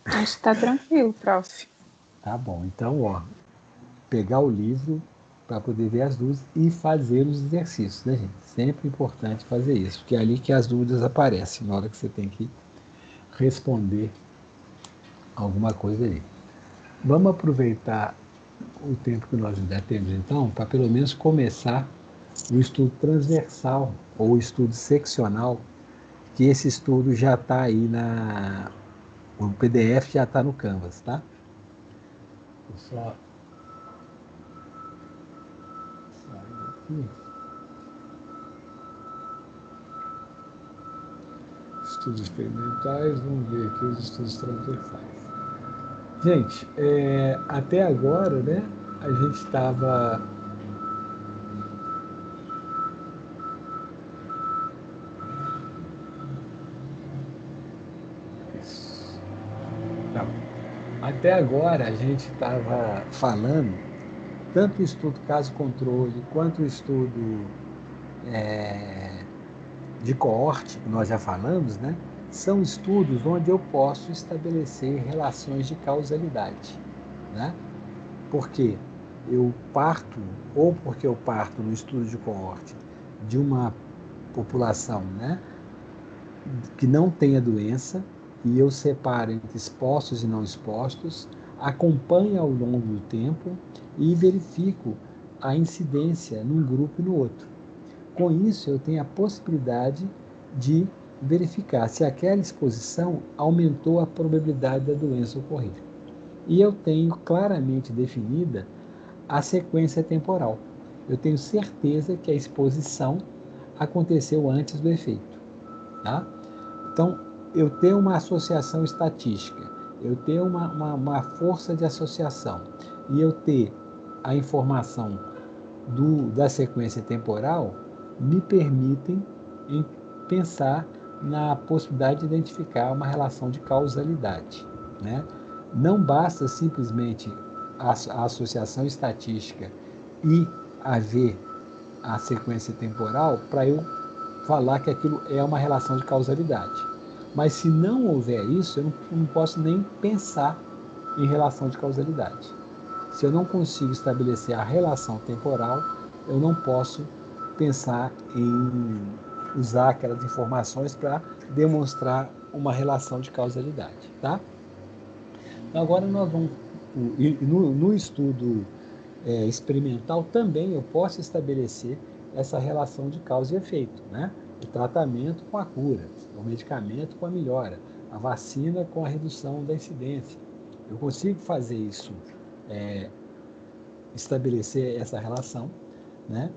Acho que tá tranquilo, prof. Tá bom, então, ó, pegar o livro para poder ver as dúvidas e fazer os exercícios, né, gente? Sempre importante fazer isso, porque é ali que as dúvidas aparecem, na hora que você tem que responder alguma coisa ali. Vamos aproveitar o tempo que nós ainda temos, então, para pelo menos começar o estudo transversal ou o estudo seccional, que esse estudo já está aí o PDF já está no Canvas, tá? Vou só sair aqui. Estudos experimentais, vamos ver aqui os estudos transversais. Gente, até agora, né, a gente estava até agora a gente estava falando tanto o estudo caso-controle quanto o estudo de coorte, que nós já falamos, né? São estudos onde eu posso estabelecer relações de causalidade, né? Porque eu parto, ou porque eu parto no estudo de coorte de uma população, né, que não tem a doença, e eu separo entre expostos e não expostos, acompanho ao longo do tempo e verifico a incidência num grupo e no outro. Com isso, eu tenho a possibilidade de verificar se aquela exposição aumentou a probabilidade da doença ocorrer. E eu tenho claramente definida a sequência temporal. Eu tenho certeza que a exposição aconteceu antes do efeito. Tá? Então, eu tenho uma associação estatística, eu tenho uma força de associação, e eu ter a informação da sequência temporal me permitem pensar na possibilidade de identificar uma relação de causalidade, né? Não basta simplesmente a associação estatística e haver a sequência temporal para eu falar que aquilo é uma relação de causalidade. Mas se não houver isso, eu não posso nem pensar em relação de causalidade. Se eu não consigo estabelecer a relação temporal, eu não posso pensar em usar aquelas informações para demonstrar uma relação de causalidade, tá? Então, agora nós vamos no estudo experimental também eu posso estabelecer essa relação de causa e efeito, né? O tratamento com a cura, o medicamento com a melhora, a vacina com a redução da incidência. Eu consigo fazer isso, estabelecer essa relação, né?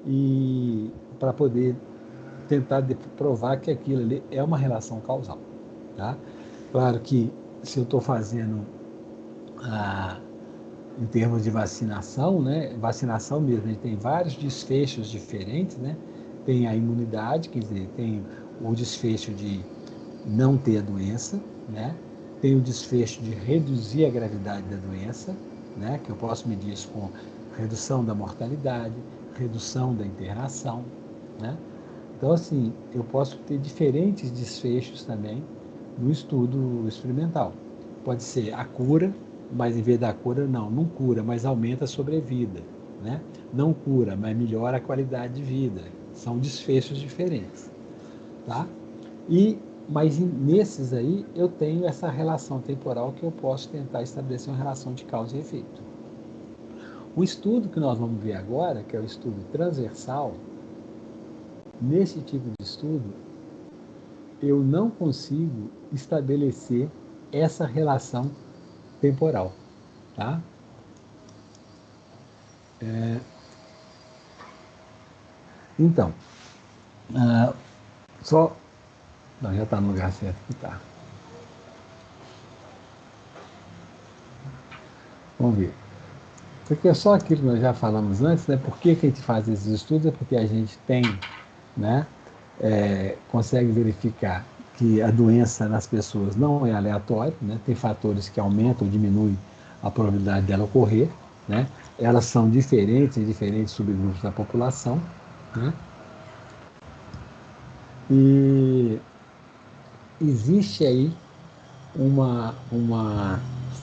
E para poder tentar provar que aquilo ali é uma relação causal, tá? Claro que se eu estou fazendo em termos de vacinação, né? Vacinação mesmo, a gente tem vários desfechos diferentes, né? Tem a imunidade, quer dizer, tem o desfecho de não ter a doença, né? Tem o desfecho de reduzir a gravidade da doença, né? Que eu posso medir isso com redução da mortalidade, redução da internação, né? Então, assim, eu posso ter diferentes desfechos também no estudo experimental. Pode ser a cura, mas em vez da cura, não cura, mas aumenta a sobrevida, né? Não cura, mas melhora a qualidade de vida. São desfechos diferentes, tá? Mas nesses aí, eu tenho essa relação temporal que eu posso tentar estabelecer uma relação de causa e efeito. O estudo que nós vamos ver agora, que é o estudo transversal, nesse tipo de estudo, eu não consigo estabelecer essa relação temporal, tá? Então, só... Não, já está no lugar certo que está. Vamos ver. Porque é só aquilo que nós já falamos antes, né? Por que a gente faz esses estudos? É porque a gente tem, né, consegue verificar que a doença nas pessoas não é aleatória, né? Tem fatores que aumentam ou diminuem a probabilidade dela ocorrer, né? Elas são diferentes em diferentes subgrupos da população, né? E existe aí uma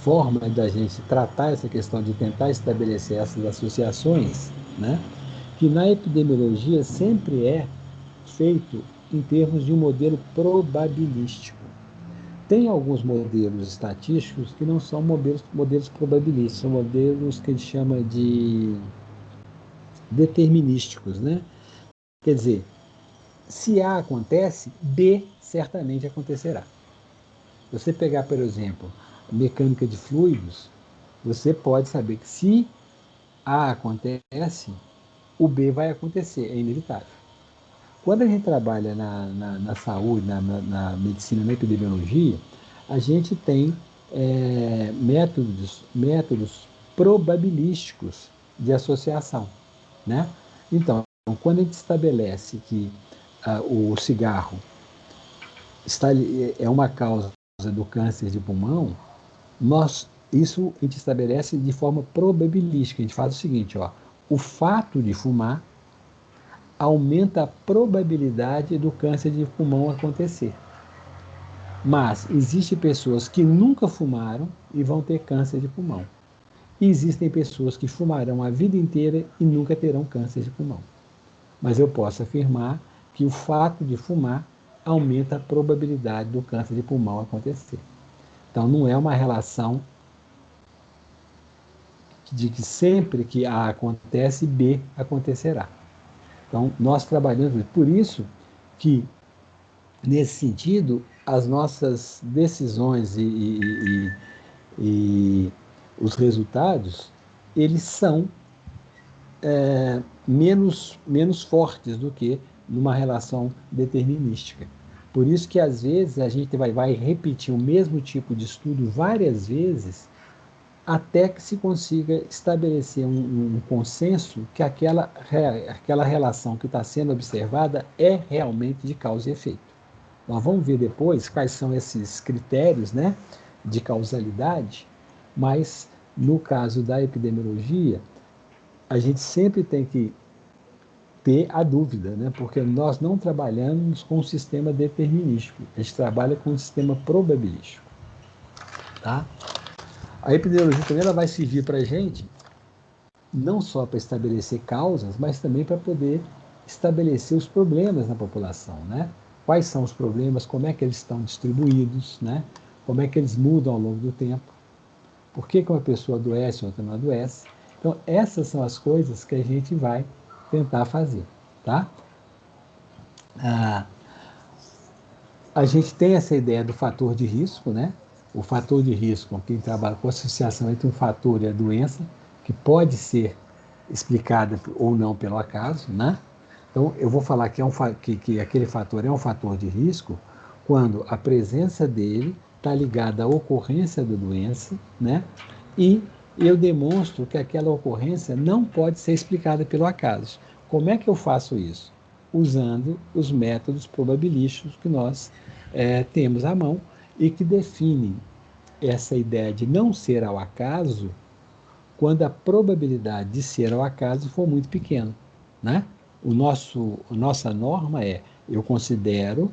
forma da gente tratar essa questão de tentar estabelecer essas associações, né? Que na epidemiologia sempre é feito em termos de um modelo probabilístico. Tem alguns modelos estatísticos que não são modelos probabilísticos, são modelos que a gente chama de determinísticos, né? Quer dizer, se A acontece, B certamente acontecerá. Você pegar, por exemplo, a mecânica de fluidos, você pode saber que se A acontece, o B vai acontecer, é inevitável. Quando a gente trabalha na saúde, na medicina, na epidemiologia, a gente tem métodos probabilísticos de associação, né? Então, quando a gente estabelece que o cigarro é uma causa do câncer de pulmão, isso a gente estabelece de forma probabilística. A gente faz o seguinte, ó, o fato de fumar aumenta a probabilidade do câncer de pulmão acontecer. Mas existem pessoas que nunca fumaram e vão ter câncer de pulmão. E existem pessoas que fumarão a vida inteira e nunca terão câncer de pulmão. Mas eu posso afirmar que o fato de fumar aumenta a probabilidade do câncer de pulmão acontecer. Então, não é uma relação de que sempre que A acontece, B acontecerá. Então, nós trabalhamos por isso que, nesse sentido, as nossas decisões e os resultados, eles são menos fortes do que numa relação determinística. Por isso que, às vezes, a gente vai repetir o mesmo tipo de estudo várias vezes até que se consiga estabelecer um consenso que aquela relação que está sendo observada é realmente de causa e efeito. Nós vamos ver depois quais são esses critérios, né, de causalidade, mas no caso da epidemiologia, a gente sempre tem que ter a dúvida, né, porque nós não trabalhamos com um sistema determinístico, a gente trabalha com um sistema probabilístico. Tá? A epidemiologia também ela vai servir para a gente não só para estabelecer causas, mas também para poder estabelecer os problemas na população, né? Quais são os problemas, como é que eles estão distribuídos, né? Como é que eles mudam ao longo do tempo, por que uma pessoa adoece e outra não adoece. Então, essas são as coisas que a gente vai tentar fazer, tá? A gente tem essa ideia do fator de risco, né? O fator de risco, quem trabalha com associação entre um fator e a doença, que pode ser explicada ou não pelo acaso, né? Então, eu vou falar que aquele fator é um fator de risco quando a presença dele está ligada à ocorrência da doença, né? E eu demonstro que aquela ocorrência não pode ser explicada pelo acaso. Como é que eu faço isso? Usando os métodos probabilísticos que nós temos à mão e que definem essa ideia de não ser ao acaso quando a probabilidade de ser ao acaso for muito pequena, né? A nossa norma eu considero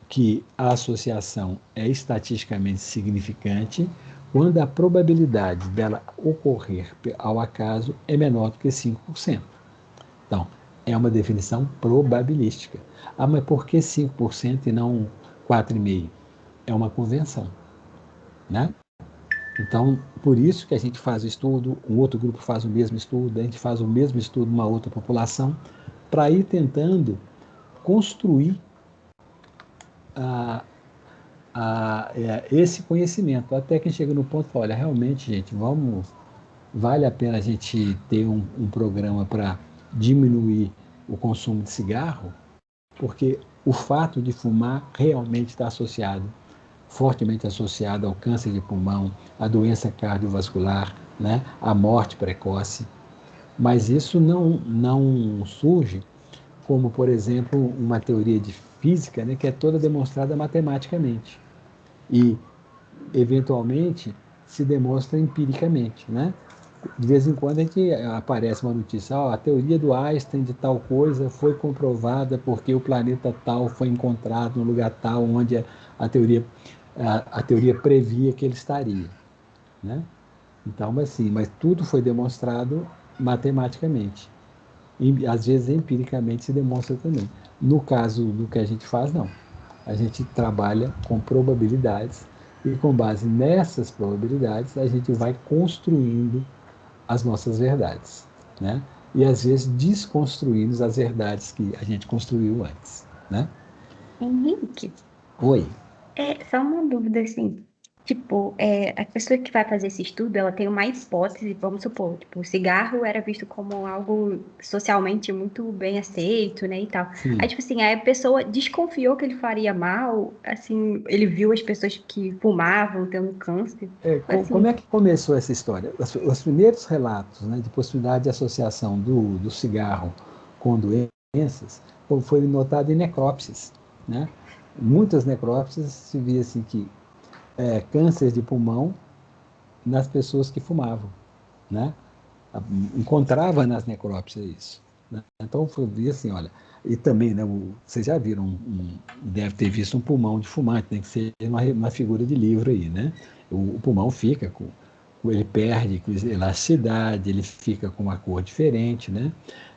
que a associação é estatisticamente significante quando a probabilidade dela ocorrer ao acaso é menor do que 5%. Então, é uma definição probabilística. Ah, mas por que 5% e não 4,5%? É uma convenção, né? Então, por isso que a gente faz o estudo, um outro grupo faz o mesmo estudo, a gente faz o mesmo estudo numa outra população, para ir tentando construir esse conhecimento, até que chega no ponto e fala, olha, realmente, gente, vale a pena a gente ter um programa para diminuir o consumo de cigarro, porque o fato de fumar realmente está fortemente associado ao câncer de pulmão, à doença cardiovascular, né? A morte precoce. Mas isso não surge como, por exemplo, uma teoria de física, né, que é toda demonstrada matematicamente. E, eventualmente, se demonstra empiricamente, né? De vez em quando a gente aparece uma notícia, a teoria do Einstein de tal coisa foi comprovada porque o planeta tal foi encontrado no lugar tal onde a teoria previa que ele estaria, né? Então, mas tudo foi demonstrado matematicamente. E, às vezes, empiricamente se demonstra também. No caso do que a gente faz, não. A gente trabalha com probabilidades e, com base nessas probabilidades, a gente vai construindo as nossas verdades, né? E, às vezes, desconstruindo as verdades que a gente construiu antes, né? Henrique, Oi. só uma dúvida assim. Tipo, a pessoa que vai fazer esse estudo, ela tem uma hipótese, vamos supor, tipo, o cigarro era visto como algo socialmente muito bem aceito, né, e tal. Aí, Sim. tipo assim, aí a pessoa desconfiou que ele faria mal, assim, ele viu as pessoas que fumavam tendo câncer, Como assim. é que começou essa história? Os primeiros relatos, né, de possibilidade de associação do cigarro com doenças foi notado em necrópsias, né? Muitas necrópsias se via assim que câncer de pulmão nas pessoas que fumavam, né? Encontrava nas necrópsias isso, né? Então foi via assim, olha, e também, né, vocês já viram, deve ter visto um pulmão de fumante, tem que ser uma figura de livro aí, né? O pulmão fica ele perde elasticidade, ele fica com uma cor diferente, né?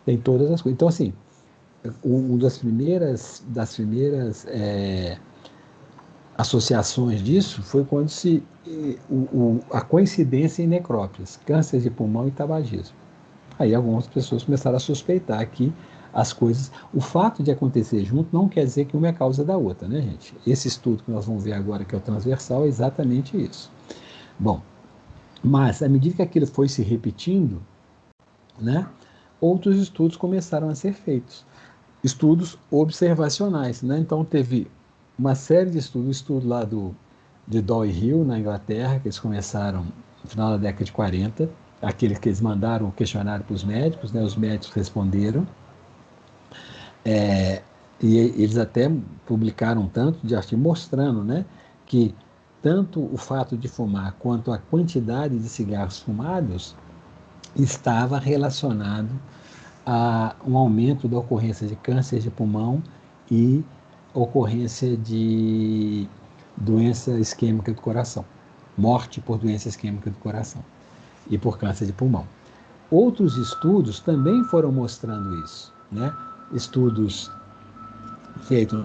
Tem todas as coisas. Então, assim, uma das primeiras associações disso foi quando a coincidência em necrópsias, câncer de pulmão e tabagismo. Aí algumas pessoas começaram a suspeitar que as coisas, o fato de acontecer junto não quer dizer que uma é causa da outra, né, gente? Esse estudo que nós vamos ver agora, que é o transversal, é exatamente isso. Bom, mas à medida que aquilo foi se repetindo, né, outros estudos começaram a ser feitos. Estudos observacionais, né? Então teve uma série de estudos, estudo lá de Doyle Hill, na Inglaterra, que eles começaram no final da década de 40, aquele que eles mandaram o questionário para os médicos, né? Os médicos responderam, e eles até publicaram um tanto de artigos mostrando, né, que tanto o fato de fumar quanto a quantidade de cigarros fumados estava relacionado a um aumento da ocorrência de câncer de pulmão e ocorrência de doença isquêmica do coração, morte por doença isquêmica do coração e por câncer de pulmão. Outros estudos também foram mostrando isso, né? Estudos feitos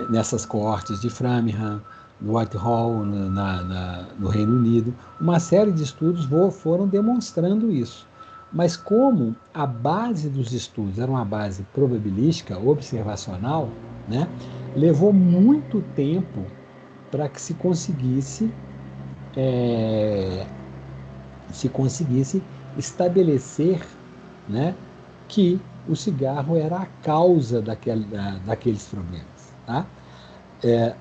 nessas coortes de Framingham, no Whitehall, no Reino Unido. Uma série de estudos foram demonstrando isso. Mas como a base dos estudos era uma base probabilística, observacional, né, levou muito tempo para que se conseguisse estabelecer, né, que o cigarro era a causa daqueles problemas. Tá?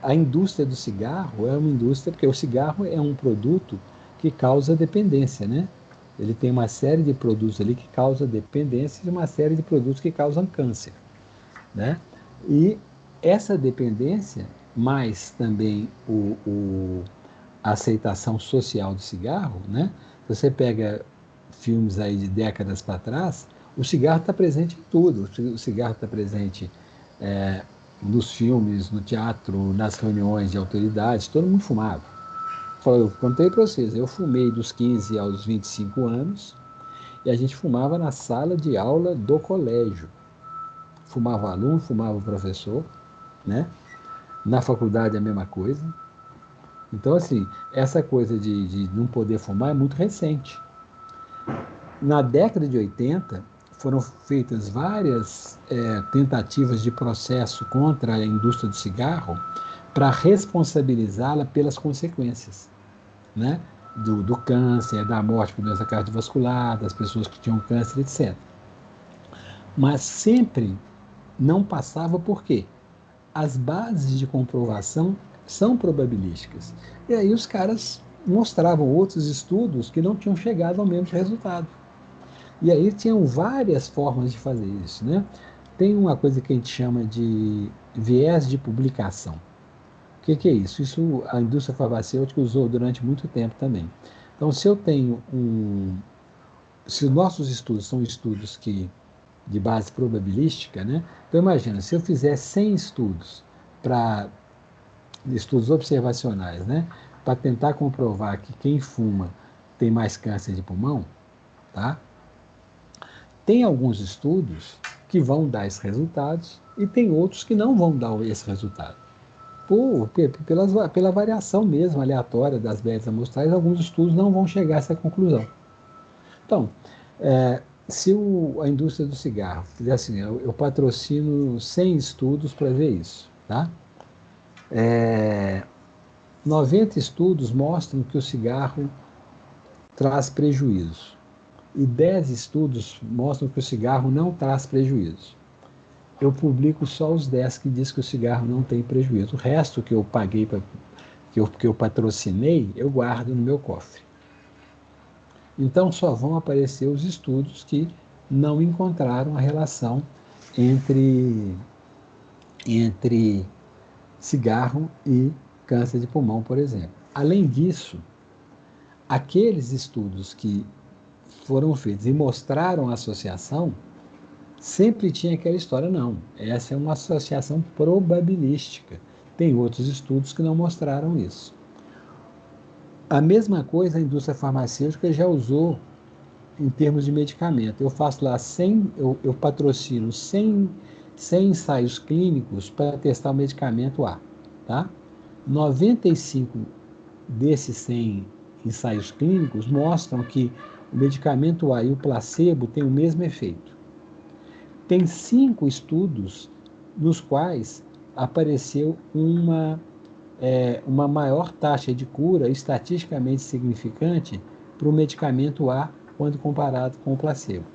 A indústria do cigarro é uma indústria, porque o cigarro é um produto que causa dependência, né? Ele tem uma série de produtos ali que causam dependência e uma série de produtos que causam câncer, né? E essa dependência, mais também a aceitação social do cigarro, né? Se você pega filmes aí de décadas para trás, o cigarro está presente em tudo. O cigarro está presente nos filmes, no teatro, nas reuniões de autoridades, todo mundo fumava. Eu contei para vocês, eu fumei dos 15 aos 25 anos e a gente fumava na sala de aula do colégio. Fumava o aluno, fumava o professor, né? Na faculdade a mesma coisa. Então, assim, essa coisa de não poder fumar é muito recente. Na década de 80, foram feitas várias tentativas de processo contra a indústria do cigarro para responsabilizá-la pelas consequências, né? Do câncer, da morte por doença cardiovascular, das pessoas que tinham câncer, etc. Mas sempre não passava por quê? As bases de comprovação são probabilísticas. E aí os caras mostravam outros estudos que não tinham chegado ao mesmo resultado. E aí tinham várias formas de fazer isso, né? Tem uma coisa que a gente chama de viés de publicação. O que é isso? Isso a indústria farmacêutica usou durante muito tempo também. Então, se os nossos estudos são estudos de base probabilística, né? Então, imagina, se eu fizer 100 estudos observacionais, né? Para tentar comprovar que quem fuma tem mais câncer de pulmão, tá? Tem alguns estudos que vão dar esses resultados e tem outros que não vão dar esse resultado. Pela variação mesmo aleatória das médias amostrais, alguns estudos não vão chegar a essa conclusão. Então, se a indústria do cigarro fizer assim, eu patrocino 100 estudos para ver isso, tá? 90 estudos mostram que o cigarro traz prejuízo e 10 estudos mostram que o cigarro não traz prejuízo. Eu publico só os 10 que diz que o cigarro não tem prejuízo. O resto que eu paguei, que eu patrocinei, eu guardo no meu cofre. Então, só vão aparecer os estudos que não encontraram a relação entre cigarro e câncer de pulmão, por exemplo. Além disso, aqueles estudos que foram feitos e mostraram a associação, sempre tinha aquela história, não, essa é uma associação probabilística. Tem outros estudos que não mostraram isso. A mesma coisa a indústria farmacêutica já usou em termos de medicamento. Eu faço lá 100, eu patrocino 100 ensaios clínicos para testar o medicamento A, tá? 95 desses 100 ensaios clínicos mostram que o medicamento A e o placebo têm o mesmo efeito. Tem 5 estudos nos quais apareceu uma maior taxa de cura estatisticamente significante para o medicamento A quando comparado com o placebo.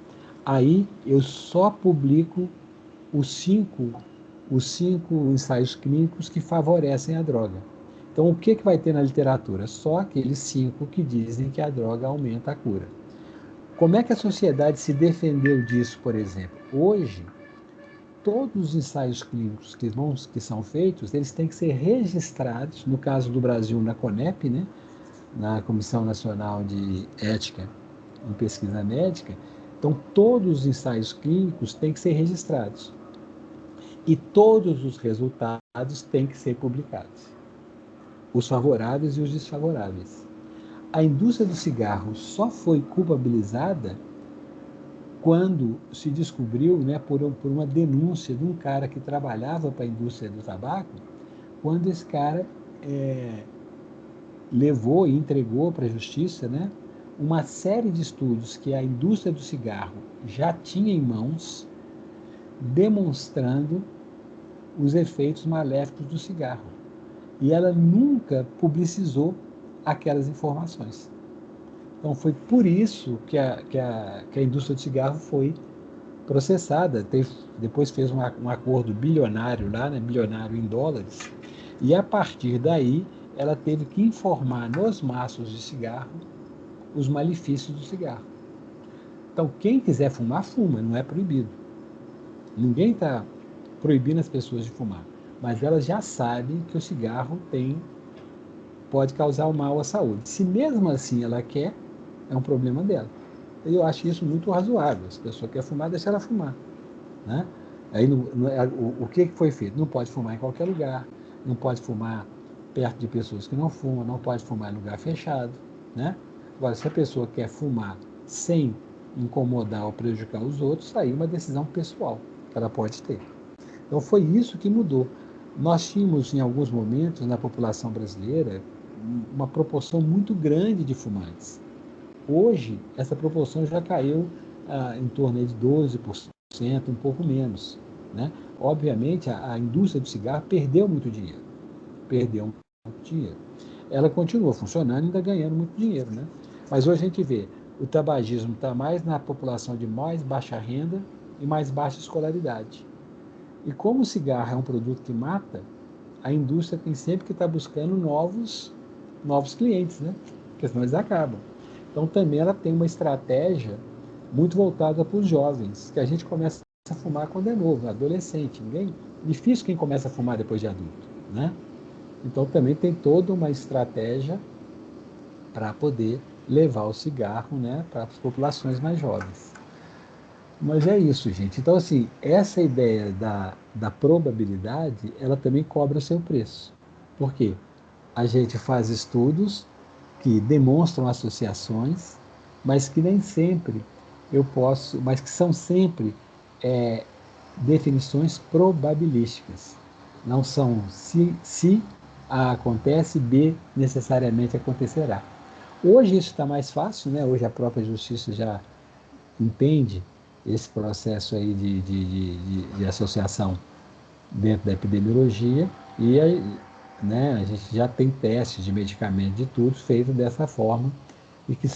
Aí eu só publico os cinco ensaios clínicos que favorecem a droga. Então, o que vai ter na literatura? Só aqueles 5 que dizem que a droga aumenta a cura. Como é que a sociedade se defendeu disso, por exemplo? Hoje, todos os ensaios clínicos que são feitos, eles têm que ser registrados, no caso do Brasil, na CONEP, né? Na Comissão Nacional de Ética em Pesquisa Médica. Então, todos os ensaios clínicos têm que ser registrados. E todos os resultados têm que ser publicados. Os favoráveis e os desfavoráveis. A indústria do cigarro só foi culpabilizada quando se descobriu, né, por uma denúncia de um cara que trabalhava para a indústria do tabaco, quando esse cara levou e entregou para a justiça, né, uma série de estudos que a indústria do cigarro já tinha em mãos, demonstrando os efeitos maléficos do cigarro. E ela nunca publicizou aquelas informações. Então, foi por isso que a indústria do cigarro foi processada. Depois fez um acordo bilionário lá, né, bilionário em dólares, e a partir daí ela teve que informar nos maços de cigarro os malefícios do cigarro. Então, quem quiser fumar, fuma, não é proibido. Ninguém está proibindo as pessoas de fumar, mas elas já sabem que o cigarro pode causar um mal à saúde. Se mesmo assim ela quer, é um problema dela. Eu acho isso muito razoável. Se a pessoa quer fumar, deixa ela fumar, né? Aí, o que foi feito? Não pode fumar em qualquer lugar, não pode fumar perto de pessoas que não fumam, não pode fumar em lugar fechado, né? Agora, se a pessoa quer fumar sem incomodar ou prejudicar os outros, aí é uma decisão pessoal que ela pode ter. Então, foi isso que mudou. Nós tínhamos, em alguns momentos, na população brasileira, uma proporção muito grande de fumantes. Hoje, essa proporção já caiu em torno de 12%, um pouco menos, né? Obviamente, a indústria do cigarro perdeu muito dinheiro. Ela continua funcionando e ainda ganhando muito dinheiro, né? Mas hoje a gente vê, o tabagismo está mais na população de mais baixa renda e mais baixa escolaridade. E como o cigarro é um produto que mata, a indústria tem sempre que estar buscando novos clientes, né? porque senão eles acabam. Então, também ela tem uma estratégia muito voltada para os jovens, que a gente começa a fumar quando é novo, adolescente. Difícil quem começa a fumar depois de adulto, né? Então, também tem toda uma estratégia para poder levar o cigarro, né, para as populações mais jovens. Mas é isso, gente. Então, assim, essa ideia da probabilidade, ela também cobra o seu preço. Por quê? A gente faz estudos que demonstram associações, mas que nem sempre mas que são sempre definições probabilísticas. Não são se A acontece, B necessariamente acontecerá. Hoje isso está mais fácil, né? Hoje a própria justiça já entende esse processo aí de associação dentro da epidemiologia e né, a gente já tem testes de medicamento de tudo feito dessa forma e que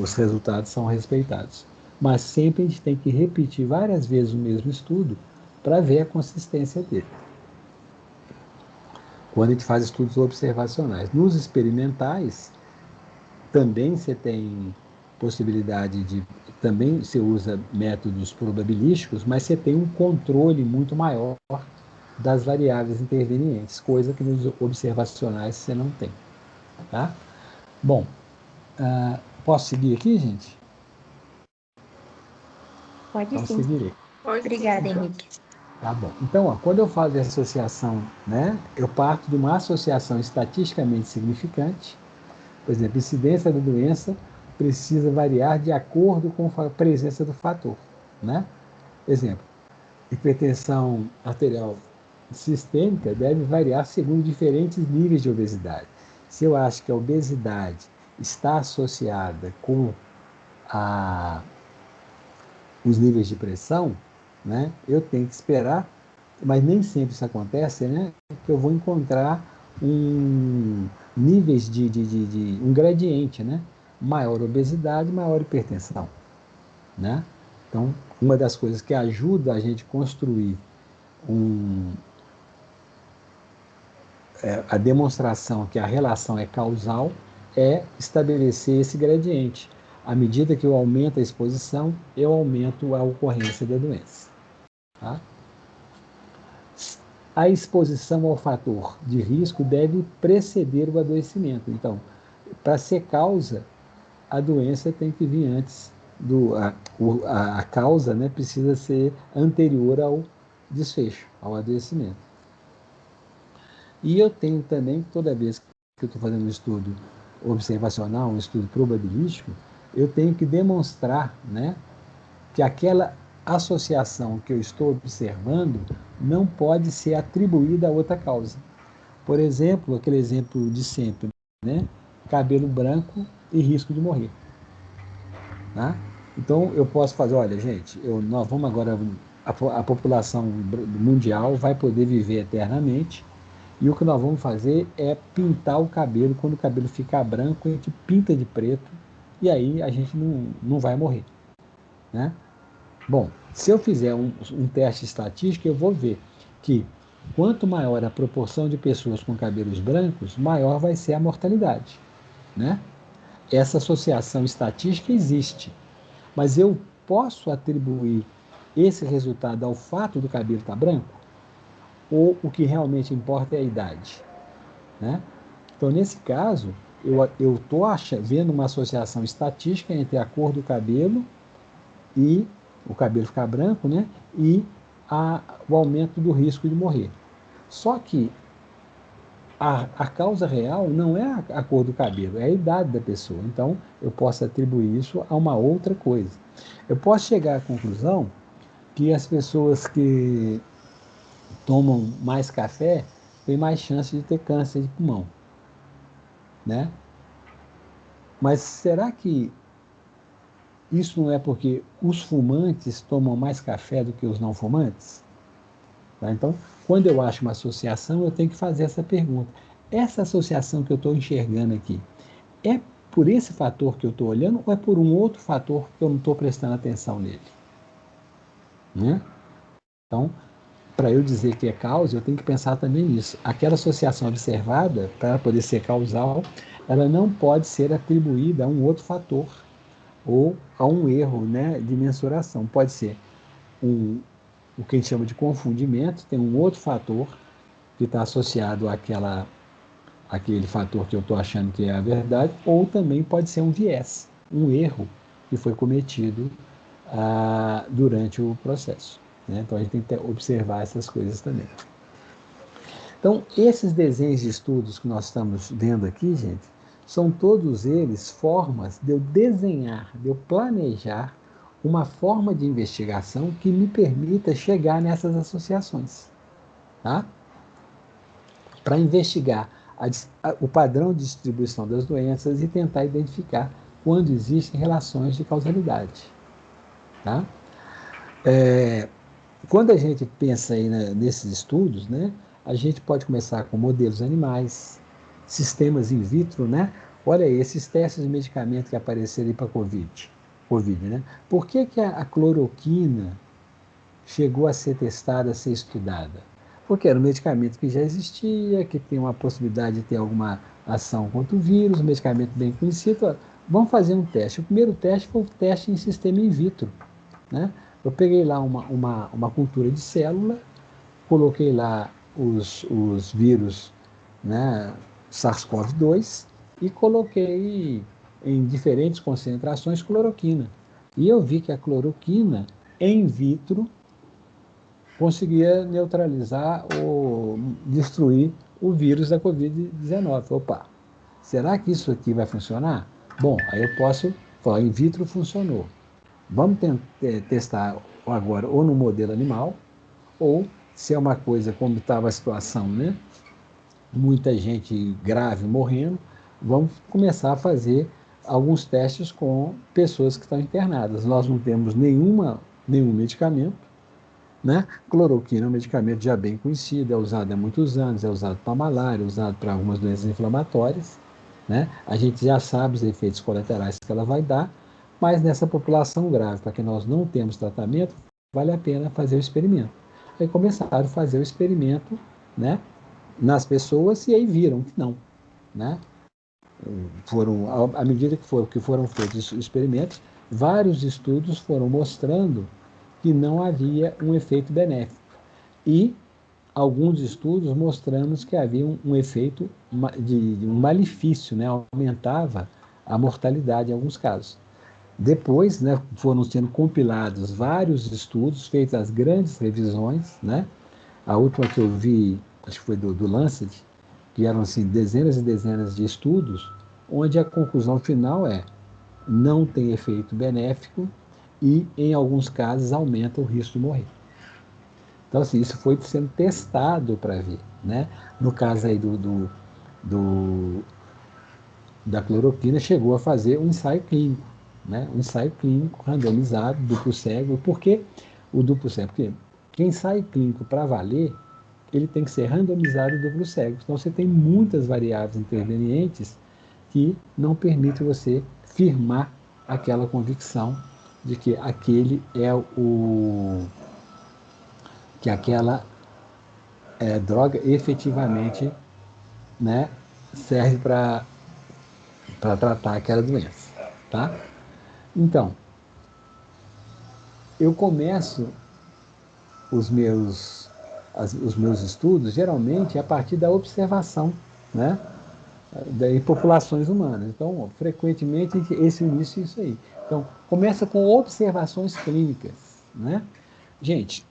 os resultados são respeitados. Mas sempre a gente tem que repetir várias vezes o mesmo estudo para ver a consistência dele. Quando a gente faz estudos observacionais. Nos experimentais, também você tem possibilidade também você usa métodos probabilísticos, mas você tem um controle muito maior das variáveis intervenientes, coisa que nos observacionais você não tem. Tá? Bom, posso seguir aqui, gente? Pode Então, sim. seguirei. Obrigada, Henrique. Tá bom. Então, quando eu falo de associação, né, eu parto de uma associação estatisticamente significante. Por exemplo, a incidência da doença precisa variar de acordo com a presença do fator. Né? Exemplo, hipertensão arterial sistêmica deve variar segundo diferentes níveis de obesidade. Se eu acho que a obesidade está associada com os níveis de pressão, né, eu tenho que esperar, mas nem sempre isso acontece, né, que eu vou encontrar níveis um gradiente, né, maior obesidade, maior hipertensão, né? Então, uma das coisas que ajuda a gente a construir a demonstração que a relação é causal é estabelecer esse gradiente. À medida que eu aumento a exposição, eu aumento a ocorrência da doença. Tá? A exposição ao fator de risco deve preceder o adoecimento. Então, para ser causa, a doença tem que vir antes a causa, né, precisa ser anterior ao desfecho, ao adoecimento. E eu tenho também, toda vez que eu estou fazendo um estudo observacional, um estudo probabilístico, eu tenho que demonstrar, né, que aquela associação que eu estou observando não pode ser atribuída a outra causa. Por exemplo, aquele exemplo de sempre, né? Cabelo branco e risco de morrer. Tá? Então, eu posso fazer, olha, gente, nós vamos agora, a população mundial vai poder viver eternamente, e o que nós vamos fazer é pintar o cabelo. Quando o cabelo ficar branco, a gente pinta de preto, e aí a gente não vai morrer. Né? Bom, se eu fizer um teste estatístico, eu vou ver que quanto maior a proporção de pessoas com cabelos brancos, maior vai ser a mortalidade. Né? Essa associação estatística existe, mas eu posso atribuir esse resultado ao fato do cabelo estar branco? Ou o que realmente importa é a idade? Né? Então, nesse caso, eu estou vendo uma associação estatística entre a cor do cabelo e o cabelo ficar branco, né? E o aumento do risco de morrer. Só que a causa real não é a cor do cabelo, é a idade da pessoa. Então, eu posso atribuir isso a uma outra coisa. Eu posso chegar à conclusão que as pessoas que tomam mais café têm mais chance de ter câncer de pulmão. Né? Mas será que isso não é porque os fumantes tomam mais café do que os não fumantes? Tá? Então, quando eu acho uma associação, eu tenho que fazer essa pergunta. Essa associação que eu estou enxergando aqui, é por esse fator que eu estou olhando ou é por um outro fator que eu não estou prestando atenção nele? Né? Então, para eu dizer que é causa, eu tenho que pensar também nisso. Aquela associação observada, para ela poder ser causal, ela não pode ser atribuída a um outro fator ou a um erro, né, de mensuração. Pode ser o que a gente chama de confundimento, tem um outro fator que está associado àquele fator que eu estou achando que é a verdade, ou também pode ser um viés, um erro que foi cometido durante o processo. Né? Então, a gente tem que observar essas coisas também. Então, esses desenhos de estudos que nós estamos vendo aqui, gente, são todos eles formas de eu desenhar, de eu planejar uma forma de investigação que me permita chegar nessas associações. Tá? Para investigar o padrão de distribuição das doenças e tentar identificar quando existem relações de causalidade. Tá? Quando a gente pensa aí nesses estudos, né, a gente pode começar com modelos animais, sistemas in vitro, né? Olha aí, esses testes de medicamento que apareceram aí para COVID, né? Por que a cloroquina chegou a ser testada, a ser estudada? Porque era um medicamento que já existia, que tem uma possibilidade de ter alguma ação contra o vírus, um medicamento bem conhecido. Vamos fazer um teste. O primeiro teste foi o teste em sistema in vitro, né? Eu peguei lá uma cultura de célula, coloquei lá os vírus, né, SARS-CoV-2, e coloquei em diferentes concentrações cloroquina. E eu vi que a cloroquina, em vitro, conseguia neutralizar ou destruir o vírus da Covid-19. Opa, será que isso aqui vai funcionar? Bom, aí eu posso falar, in vitro funcionou. Vamos testar agora ou no modelo animal, ou se é uma coisa como estava a situação, né? Muita gente grave morrendo, vamos começar a fazer alguns testes com pessoas que estão internadas. Nós não temos nenhum medicamento, né? Cloroquina é um medicamento já bem conhecido, é usado há muitos anos, é usado para malária, é usado para algumas doenças inflamatórias, né? A gente já sabe os efeitos colaterais que ela vai dar, mas nessa população grave, para que nós não temos tratamento, vale a pena fazer o experimento. Aí começaram a fazer o experimento, né, nas pessoas e aí viram que não, né? À medida que foram feitos os experimentos, vários estudos foram mostrando que não havia um efeito benéfico. E alguns estudos mostrando que havia um efeito de um malefício, né? Aumentava a mortalidade em alguns casos. Depois, né, foram sendo compilados vários estudos, feitas as grandes revisões, né? A última que eu vi, acho que foi do Lancet, que eram assim, dezenas e dezenas de estudos, onde a conclusão final é não tem efeito benéfico e, em alguns casos, aumenta o risco de morrer. Então, assim, isso foi sendo testado para ver, né? No caso aí da cloroquina, chegou a fazer um ensaio clínico, né? Um ensaio clínico randomizado, duplo cego. Por que o duplo cego? Porque quem ensaio clínico para valer, ele tem que ser randomizado e duplo cego. Então, você tem muitas variáveis intervenientes que não permitem você firmar aquela convicção de que aquela droga efetivamente, né, serve para tratar aquela doença, tá? Então, eu começo os meus estudos geralmente a partir da observação, né, em populações humanas. Então, frequentemente, esse início é isso aí. Então, começa com observações clínicas, né? Gente,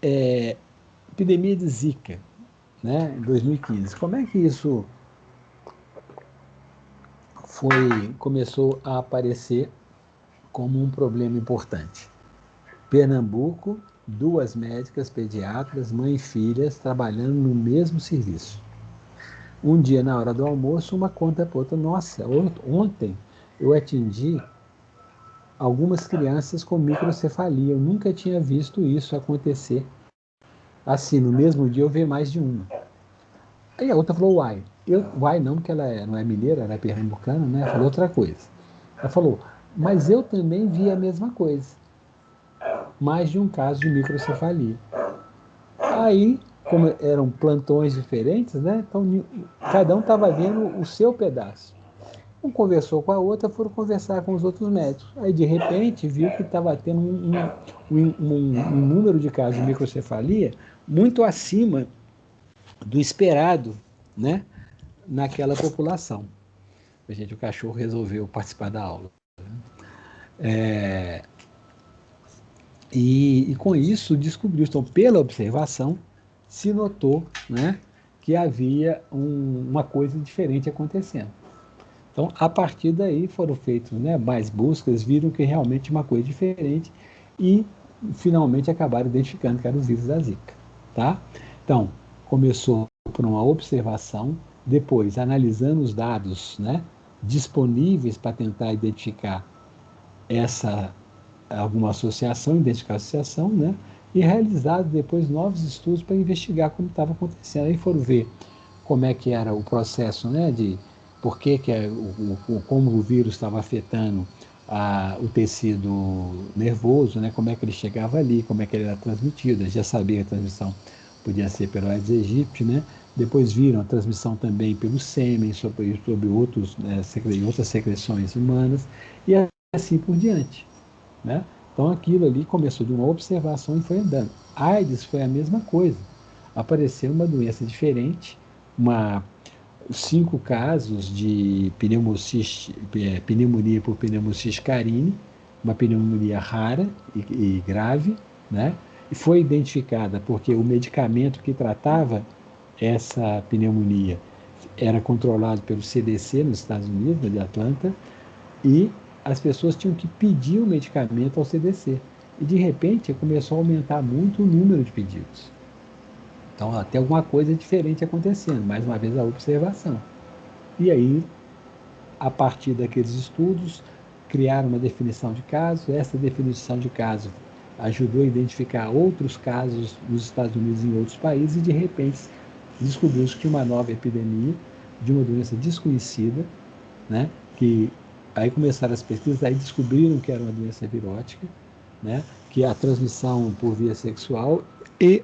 epidemia de Zika, né, em 2015. Como é que isso começou a aparecer como um problema importante? Pernambuco, 2 médicas pediatras, mãe e filhas, trabalhando no mesmo serviço. Um dia, na hora do almoço, uma conta para outra. Nossa, ontem eu atendi algumas crianças com microcefalia. Eu nunca tinha visto isso acontecer. Assim, no mesmo dia eu vi mais de uma. Aí a outra falou, uai. Uai não, porque ela não é mineira, ela é pernambucana, né? Falou outra coisa. Ela falou, mas eu também vi a mesma coisa. Mais de um caso de microcefalia. Aí como eram plantões diferentes, né? Então cada um estava vendo o seu pedaço. Um conversou com a outra, foram conversar com os outros médicos. Aí, de repente, viu que estava tendo um número de casos de microcefalia muito acima do esperado, né, naquela população. Gente, o cachorro resolveu participar da aula. E com isso descobriu, então, pela observação, se notou, né, que havia uma coisa diferente acontecendo. Então, a partir daí foram feitas, né, mais buscas, viram que realmente uma coisa diferente e finalmente acabaram identificando que era o vírus da Zika. Tá? Então, começou por uma observação, depois analisando os dados, né, disponíveis para tentar identificar alguma associação, identificar a associação, né, e realizado depois novos estudos para investigar como estava acontecendo. Aí foram ver como é que era o processo, né, de por que como o vírus estava afetando o tecido nervoso, né, como é que ele chegava ali, como é que ele era transmitido. Já sabia que a transmissão podia ser pelo Aedes aegypti, né? Depois viram a transmissão também pelo sêmen, sobre outras secreções humanas, e assim por diante, né? Então aquilo ali começou de uma observação e foi andando. A AIDS foi a mesma coisa. Apareceu uma doença diferente, 5 casos de pneumonia por pneumociste carini, uma pneumonia rara e grave, né? E foi identificada porque o medicamento que tratava essa pneumonia era controlado pelo CDC nos Estados Unidos, de Atlanta, e as pessoas tinham que pedir o medicamento ao CDC. E, de repente, começou a aumentar muito o número de pedidos. Então, tem alguma coisa diferente acontecendo, mais uma vez a observação. E aí, a partir daqueles estudos, criaram uma definição de caso. Essa definição de caso ajudou a identificar outros casos nos Estados Unidos e em outros países, e de repente descobriu-se que uma nova epidemia de uma doença desconhecida, né, que aí começaram as pesquisas, aí descobriram que era uma doença virótica, né, que é a transmissão por via sexual, e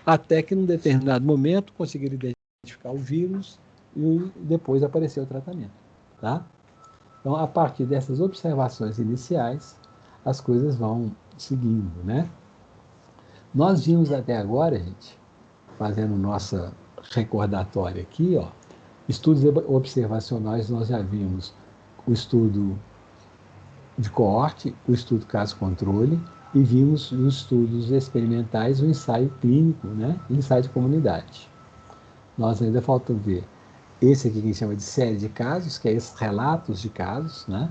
até que num determinado momento conseguiram identificar o vírus e depois apareceu o tratamento. Tá? Então, a partir dessas observações iniciais, as coisas vão seguindo, né? Nós vimos até agora, gente, fazendo nossa recordatória aqui, ó, estudos observacionais, nós já vimos o estudo de coorte, o estudo caso-controle, e vimos os estudos experimentais, o ensaio clínico, né, e o ensaio de comunidade. Nós ainda falta ver esse aqui que a gente chama de série de casos, que é esses relatos de casos, né,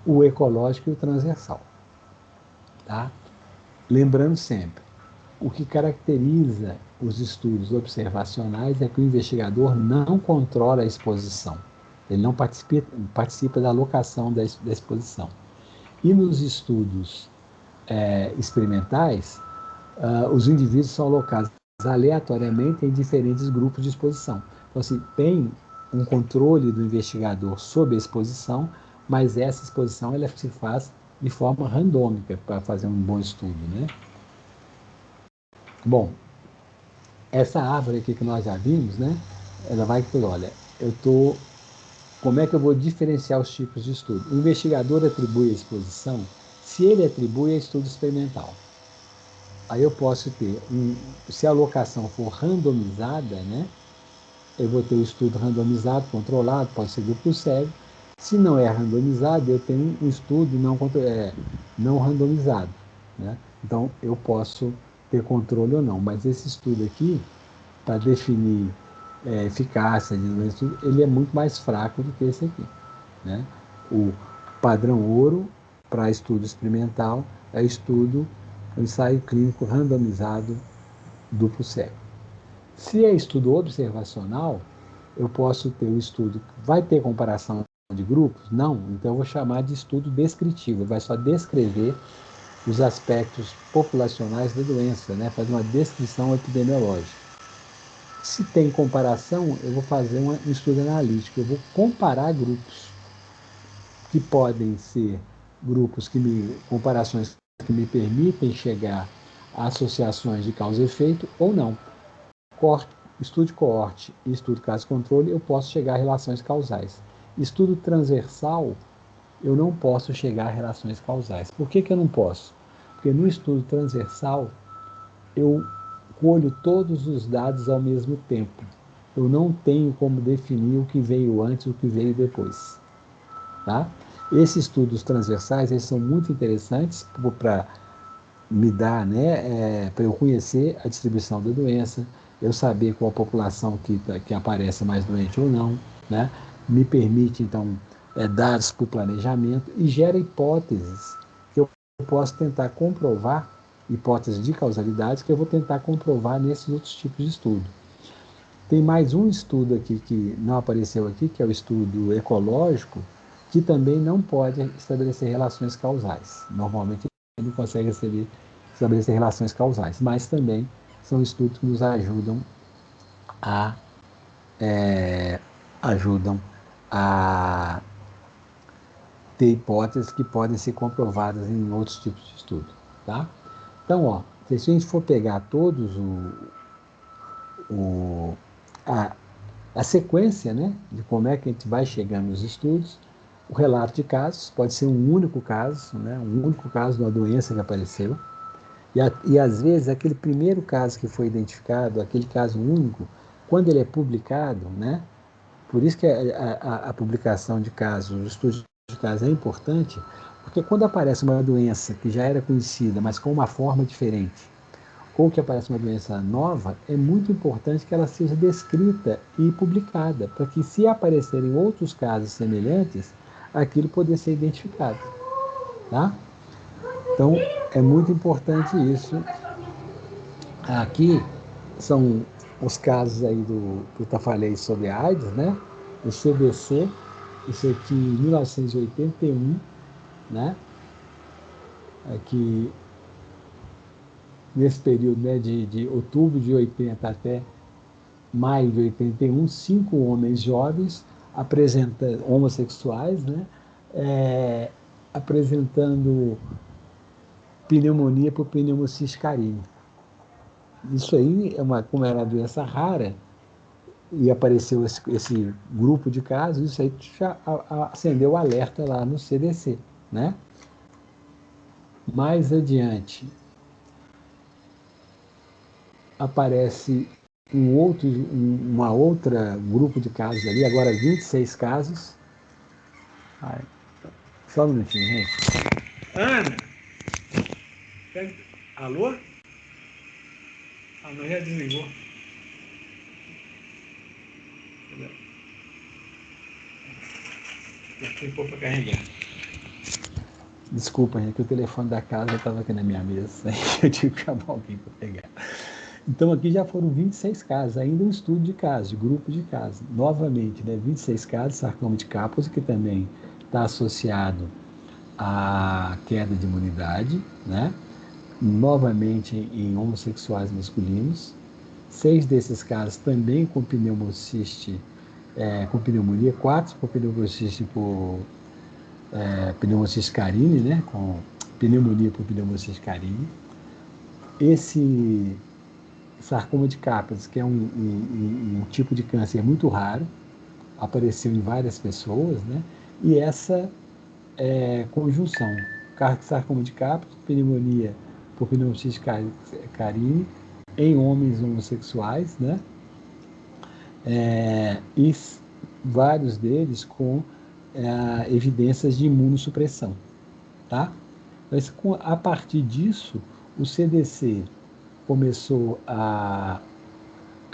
o ecológico e o transversal. Tá? Lembrando sempre, o que caracteriza os estudos observacionais é que o investigador não controla a exposição. Ele não participa da alocação da exposição. E nos estudos experimentais, os indivíduos são alocados aleatoriamente em diferentes grupos de exposição. Então, assim, tem um controle do investigador sobre a exposição, mas essa exposição ela se faz de forma randômica para fazer um bom estudo, né? Bom, essa árvore aqui que nós já vimos, né? Ela vai que olha, como é que eu vou diferenciar os tipos de estudo? O investigador atribui a exposição, se ele atribui a estudo experimental. Aí eu posso ter, se a alocação for randomizada, né? Eu vou ter o estudo randomizado, controlado, pode ser duplo cego. Se não é randomizado, eu tenho um estudo não randomizado, né? Então, eu posso ter controle ou não. Mas esse estudo aqui, para definir eficácia de doença, ele é muito mais fraco do que esse aqui, né? O padrão ouro para estudo experimental é o ensaio clínico randomizado duplo cego. Se é estudo observacional, eu posso ter o estudo que vai ter comparação de grupos? Não, então eu vou chamar de estudo descritivo, vai só descrever os aspectos populacionais da doença, né? Fazer uma descrição epidemiológica. Se tem comparação, eu vou fazer um estudo analítico, eu vou comparar grupos, que podem ser grupos comparações que me permitem chegar a associações de causa e efeito ou não. estudo de coorte e estudo caso-controle, eu posso chegar a relações causais. Estudo transversal, eu não posso chegar a relações causais. Por que eu não posso? Porque no estudo transversal, eu colho todos os dados ao mesmo tempo. Eu não tenho como definir o que veio antes e o que veio depois. Tá? Esses estudos transversais, eles são muito interessantes para me dar, né, para eu conhecer a distribuição da doença, eu saber qual a população que aparece mais doente ou não, né? Me permite, então, dados para o planejamento e gera hipóteses que eu posso tentar comprovar, hipóteses de causalidade que eu vou tentar comprovar nesses outros tipos de estudo. Tem mais um estudo aqui que não apareceu aqui, que é o estudo ecológico, que também não pode estabelecer relações causais. Normalmente ele não consegue estabelecer relações causais, mas também são estudos que nos ajudam a, ter hipóteses que podem ser comprovadas em outros tipos de estudo. Tá? Então, se a gente for pegar todos a sequência, né, de como é que a gente vai chegando nos estudos, o relato de casos pode ser um único caso, né, um único caso de uma doença que apareceu, e às vezes aquele primeiro caso que foi identificado, aquele caso único, quando ele é publicado, né, por isso que a publicação de casos, o estudo de casos é importante, porque quando aparece uma doença que já era conhecida, mas com uma forma diferente, ou que aparece uma doença nova, é muito importante que ela seja descrita e publicada, para que, se aparecerem outros casos semelhantes, aquilo poder ser identificado. Tá? Então, é muito importante isso. Aqui são os casos aí que eu falei sobre a AIDS, né? O CDC, isso aqui em 1981, né? Aqui nesse período, né, de outubro de 80 até maio de 81, 5 homens jovens homossexuais, né, apresentando pneumonia por pneumociste carínica. Isso aí, como era uma doença rara, e apareceu esse grupo de casos, isso aí já acendeu o alerta lá no CDC. Né? Mais adiante, aparece uma outra grupo de casos ali, agora 26 casos. Ai, só um minutinho, gente. Ana! Alô? A mãe já desligou. Ficou para carregar. Desculpa, gente, que o telefone da casa estava aqui na minha mesa. Eu tive que chamar alguém para pegar. Então, aqui já foram 26 casos, ainda um estudo de casos, de grupo de casos. Novamente, né, 26 casos, sarcoma de Kaposi, que também está associado à queda de imunidade, né? Novamente em homossexuais masculinos. 6 desses casos também com pneumociste, com pneumonia, 4 com pneumociste pneumociste carini, né? Com pneumonia por pneumociste carini. Esse sarcoma de Kaposi, que é um tipo de câncer muito raro, apareceu em várias pessoas, né? E essa conjunção, sarcoma de Kaposi, pneumonia por pneumociste carini, em homens homossexuais, né? E vários deles com evidências de imunossupressão, tá? Mas a partir disso, o CDC começou a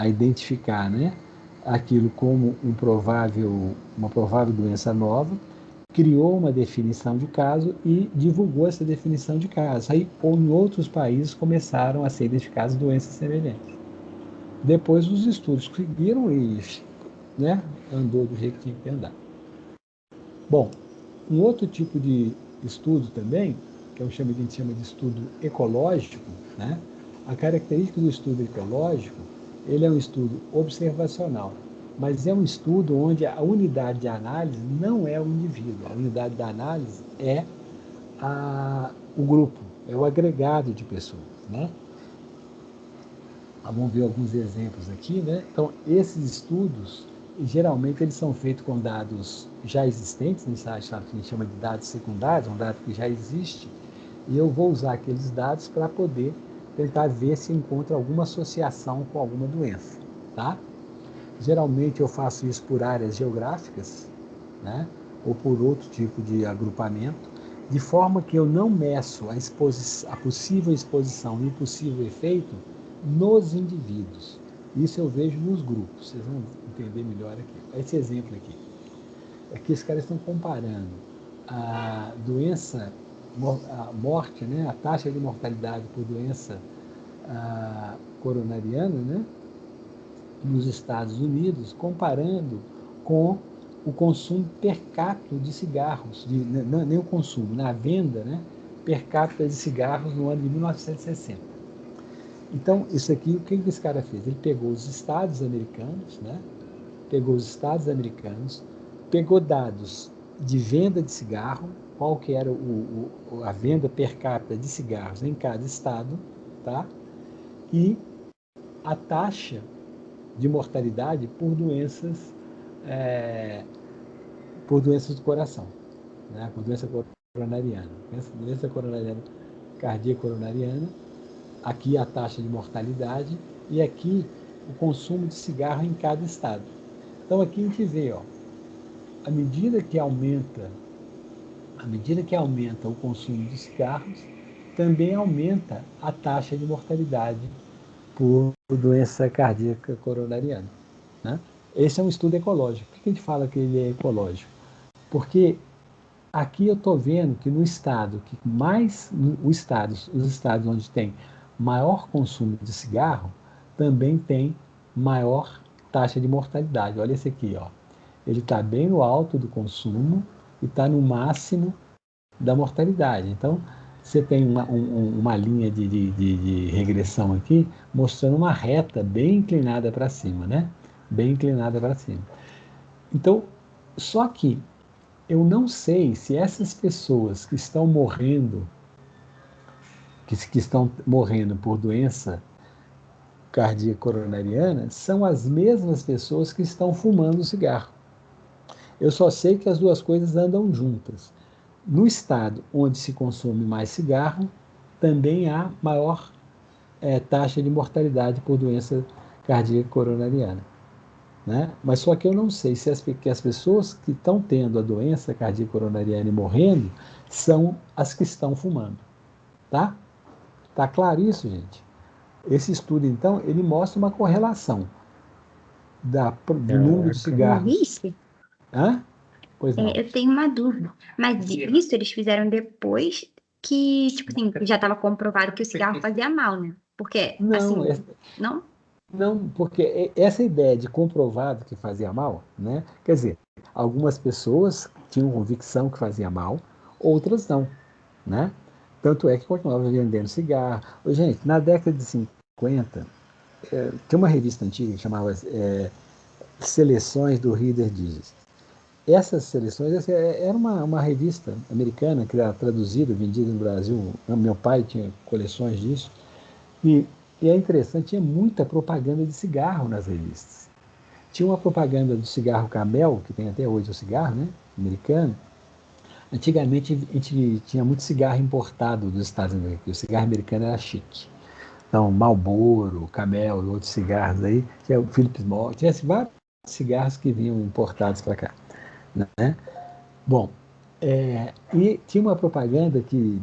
identificar, né, aquilo como uma provável doença nova, criou uma definição de caso e divulgou essa definição de caso. Aí, em outros países, começaram a ser identificadas doenças semelhantes. Depois, os estudos seguiram e, né, andou do jeito que tinha que andar. Bom, um outro tipo de estudo também, que a gente chama de estudo ecológico, né? A característica do estudo ecológico, ele é um estudo observacional, mas é um estudo onde a unidade de análise não é o indivíduo, a unidade da análise é o grupo, é o agregado de pessoas, né? Vamos ver alguns exemplos aqui, né? Então, esses estudos, geralmente, eles são feitos com dados já existentes, que a gente chama de dados secundários, um dado que já existe, e eu vou usar aqueles dados para poder tentar ver se encontra alguma associação com alguma doença, tá? Geralmente, eu faço isso por áreas geográficas, né? Ou por outro tipo de agrupamento, de forma que eu não meço a possível exposição e o possível efeito nos indivíduos. Isso eu vejo nos grupos, vocês vão entender melhor aqui. Esse exemplo aqui. Aqui os caras estão comparando a doença, a morte, né, a taxa de mortalidade por doença coronariana, né, nos Estados Unidos, comparando com o consumo per capita de cigarros, nem o consumo, na venda, né, per capita de cigarros no ano de 1960. Então, isso aqui, o que esse cara fez? Ele pegou os estados americanos, né? Pegou dados de venda de cigarro, qual que era a venda per capita de cigarros em cada estado, tá? E a taxa de mortalidade por doenças do coração, né? Por doença coronariana. Doença coronariana, cardíaca coronariana, aqui a taxa de mortalidade e aqui o consumo de cigarro em cada estado. Então aqui a gente vê, ó, à medida que aumenta o consumo de cigarros, também aumenta a taxa de mortalidade por doença cardíaca coronariana, né? Esse é um estudo ecológico. Por que a gente fala que ele é ecológico? Porque aqui eu estou vendo que no estado que mais, os estados onde tem maior consumo de cigarro, também tem maior taxa de mortalidade. Olha esse aqui, ó. Ele está bem no alto do consumo e está no máximo da mortalidade. Então, você tem uma linha de regressão aqui, mostrando uma reta bem inclinada para cima, né? Bem inclinada para cima. Então, só que eu não sei se essas pessoas que estão morrendo, que estão morrendo por doença cardíaca coronariana, são as mesmas pessoas que estão fumando cigarro. Eu só sei que as duas coisas andam juntas. No estado onde se consome mais cigarro, também há maior taxa de mortalidade por doença cardíaca coronariana, né? Mas só que eu não sei se as pessoas que estão tendo a doença cardíaca coronariana e morrendo são as que estão fumando, tá? Tá claro isso, gente? Esse estudo, então, ele mostra uma correlação do número de cigarros. Hã? Pois não. Eu tenho uma dúvida. Mas isso eles fizeram depois que, tipo assim, já estava comprovado que o cigarro fazia mal, né? Porque, não, assim, não? Não, porque essa ideia de comprovado que fazia mal, né? Quer dizer, algumas pessoas tinham convicção que fazia mal, outras não, né? Tanto é que continuava vendendo cigarro. Gente, na década de 50, tem uma revista antiga que chamava Seleções do Reader Digest. Essas seleções, era uma revista americana que era traduzida, vendida no Brasil. Meu pai tinha coleções disso. E é interessante, tinha muita propaganda de cigarro nas revistas. Tinha uma propaganda do cigarro Camel, que tem até hoje o cigarro, né, americano. Antigamente a gente tinha muito cigarro importado dos Estados Unidos, o cigarro americano era chique. Então, Marlboro, Camel e outros cigarros aí, tinha o Philip Morris, tinha vários cigarros que vinham importados para cá, né? Bom, e tinha uma propaganda que,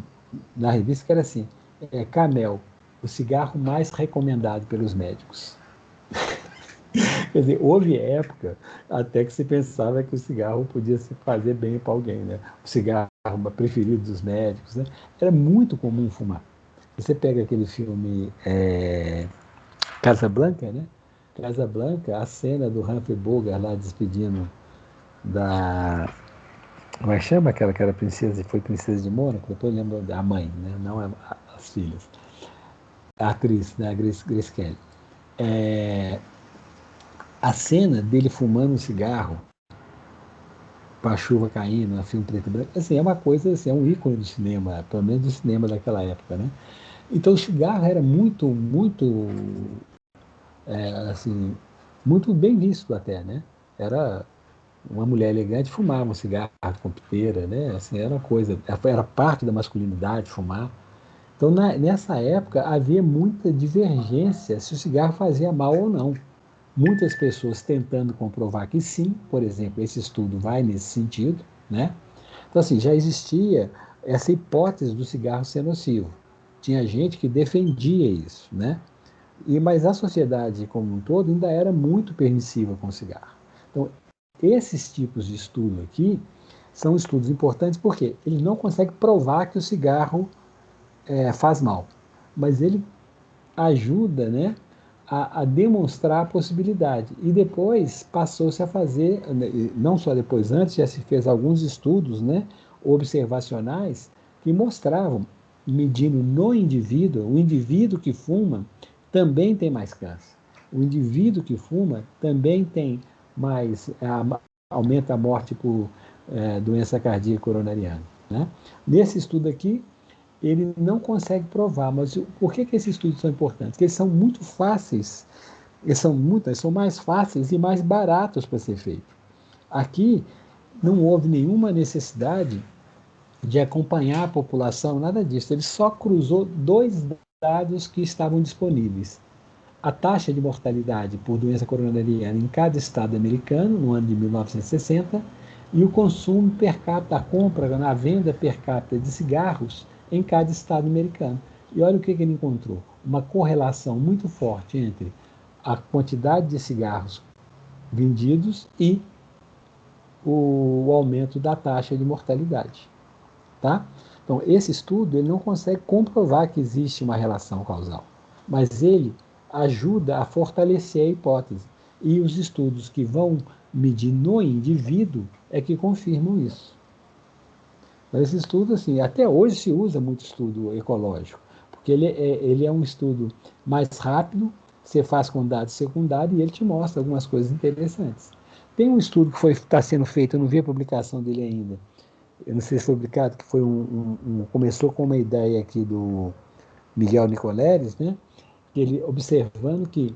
na revista que era assim, Camel, o cigarro mais recomendado pelos médicos. Quer dizer, houve época até que se pensava que o cigarro podia se fazer bem para alguém, né? O cigarro preferido dos médicos, né? Era muito comum fumar. Você pega aquele filme Casablanca, né? Casablanca, a cena do Humphrey Bogart lá despedindo da... Como é que chama aquela que era princesa, foi princesa de Mônaco? Depois eu lembro da mãe, né? Não as filhas. A atriz, né? A Grace Kelly. A cena dele fumando um cigarro com a chuva caindo, a filme preto e branco, assim, é uma coisa, assim, é um ícone do cinema, pelo menos do cinema daquela época, né? Então o cigarro era muito, muito assim, muito bem visto até, né? Era uma mulher elegante fumava um cigarro com piteira, né? Assim, era uma coisa, era parte da masculinidade fumar. Então, nessa época, havia muita divergência se o cigarro fazia mal ou não. Muitas pessoas tentando comprovar que sim, por exemplo, esse estudo vai nesse sentido, né? Então, assim, já existia essa hipótese do cigarro ser nocivo. Tinha gente que defendia isso, né? Mas a sociedade como um todo ainda era muito permissiva com o cigarro. Então, esses tipos de estudo aqui são estudos importantes porque eles não conseguem provar que o cigarro faz mal, mas ele ajuda, né, a demonstrar a possibilidade. E depois passou-se a fazer, não só depois, antes já se fez alguns estudos, né, observacionais que mostravam, medindo no indivíduo, o indivíduo que fuma também tem mais câncer. O indivíduo que fuma também tem mais, aumenta a morte por doença cardíaca coronariana. Né? Nesse estudo aqui, ele não consegue provar, mas por que esses estudos são importantes? Porque eles são muito fáceis, eles são mais fáceis e mais baratos para ser feito. Aqui não houve nenhuma necessidade de acompanhar a população, nada disso. Ele só cruzou dois dados que estavam disponíveis. A taxa de mortalidade por doença coronariana em cada estado americano, no ano de 1960, e o consumo per capita, a compra, na venda per capita de cigarros em cada estado americano. E olha o que ele encontrou: uma correlação muito forte entre a quantidade de cigarros vendidos e o aumento da taxa de mortalidade. Tá? Então, esse estudo ele não consegue comprovar que existe uma relação causal, mas ele ajuda a fortalecer a hipótese. E os estudos que vão medir no indivíduo é que confirmam isso. Mas esse estudo, assim, até hoje se usa muito estudo ecológico, porque ele é um estudo mais rápido, você faz com dados secundários e ele te mostra algumas coisas interessantes. Tem um estudo que está sendo feito, eu não vi a publicação dele ainda, eu não sei se foi publicado, que foi começou com uma ideia aqui do Miguel Nicoleles, né? Ele observando que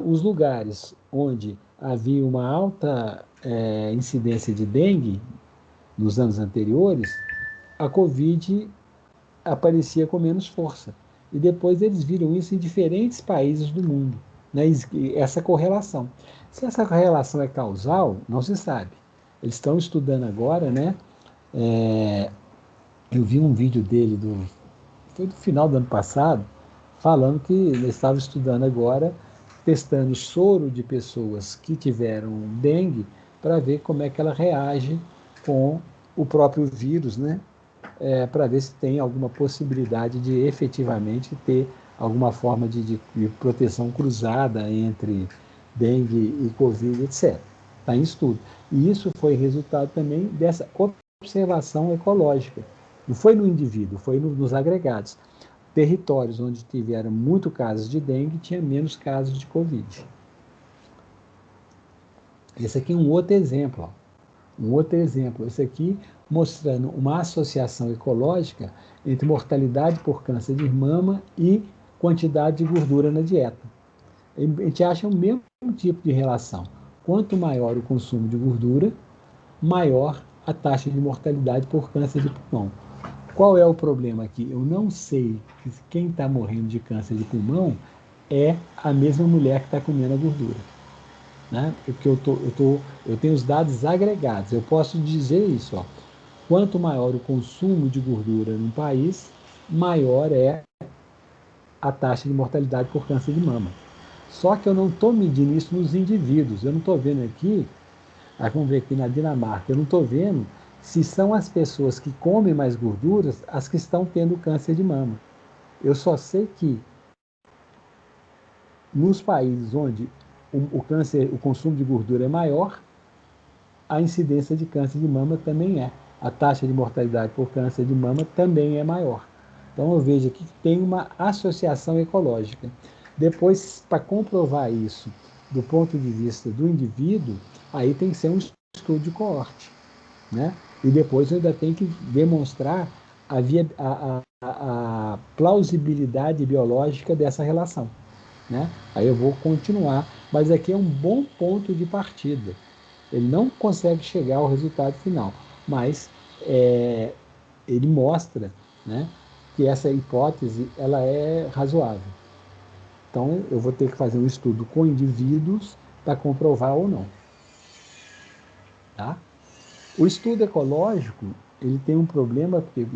os lugares onde havia uma alta incidência de dengue nos anos anteriores, a Covid aparecia com menos força. E depois eles viram isso em diferentes países do mundo, né? Essa correlação. Se essa correlação é causal, não se sabe. Eles estão estudando agora, né? Eu vi um vídeo dele, foi do final do ano passado, falando que ele estava estudando agora, testando soro de pessoas que tiveram dengue, para ver como é que ela reage com o próprio vírus, né? Para ver se tem alguma possibilidade de efetivamente ter alguma forma de proteção cruzada entre dengue e Covid, etc. Está em estudo. E isso foi resultado também dessa observação ecológica. Não foi no indivíduo, foi nos agregados. Territórios onde tiveram muito casos de dengue, tinha menos casos de Covid. Esse aqui é um outro exemplo. Um outro exemplo. Esse aqui mostrando uma associação ecológica entre mortalidade por câncer de mama e quantidade de gordura na dieta. A gente acha o mesmo tipo de relação. Quanto maior o consumo de gordura, maior a taxa de mortalidade por câncer de pulmão. Qual é o problema aqui? Eu não sei que quem está morrendo de câncer de pulmão é a mesma mulher que está comendo a gordura. Né? Porque eu tenho os dados agregados. Eu posso dizer isso. Ó. Quanto maior o consumo de gordura num país, maior é a taxa de mortalidade por câncer de mama. Só que eu não estou medindo isso nos indivíduos. Eu não estou vendo aqui, vamos ver aqui na Dinamarca, eu não estou vendo se são as pessoas que comem mais gorduras as que estão tendo câncer de mama. Eu só sei que nos países onde o consumo de gordura é maior, a incidência de câncer de mama também é. A taxa de mortalidade por câncer de mama também é maior. Então eu vejo aqui que tem uma associação ecológica. Depois, para comprovar isso do ponto de vista do indivíduo, aí tem que ser um estudo de coorte. Né? E depois eu ainda tenho que demonstrar a plausibilidade biológica dessa relação. né? Aí eu vou continuar, mas aqui é um bom ponto de partida. Ele não consegue chegar ao resultado final, mas ele mostra, né, que essa hipótese ela é razoável. Então, eu vou ter que fazer um estudo com indivíduos para comprovar ou não. Tá? O estudo ecológico, ele tem um problema, porque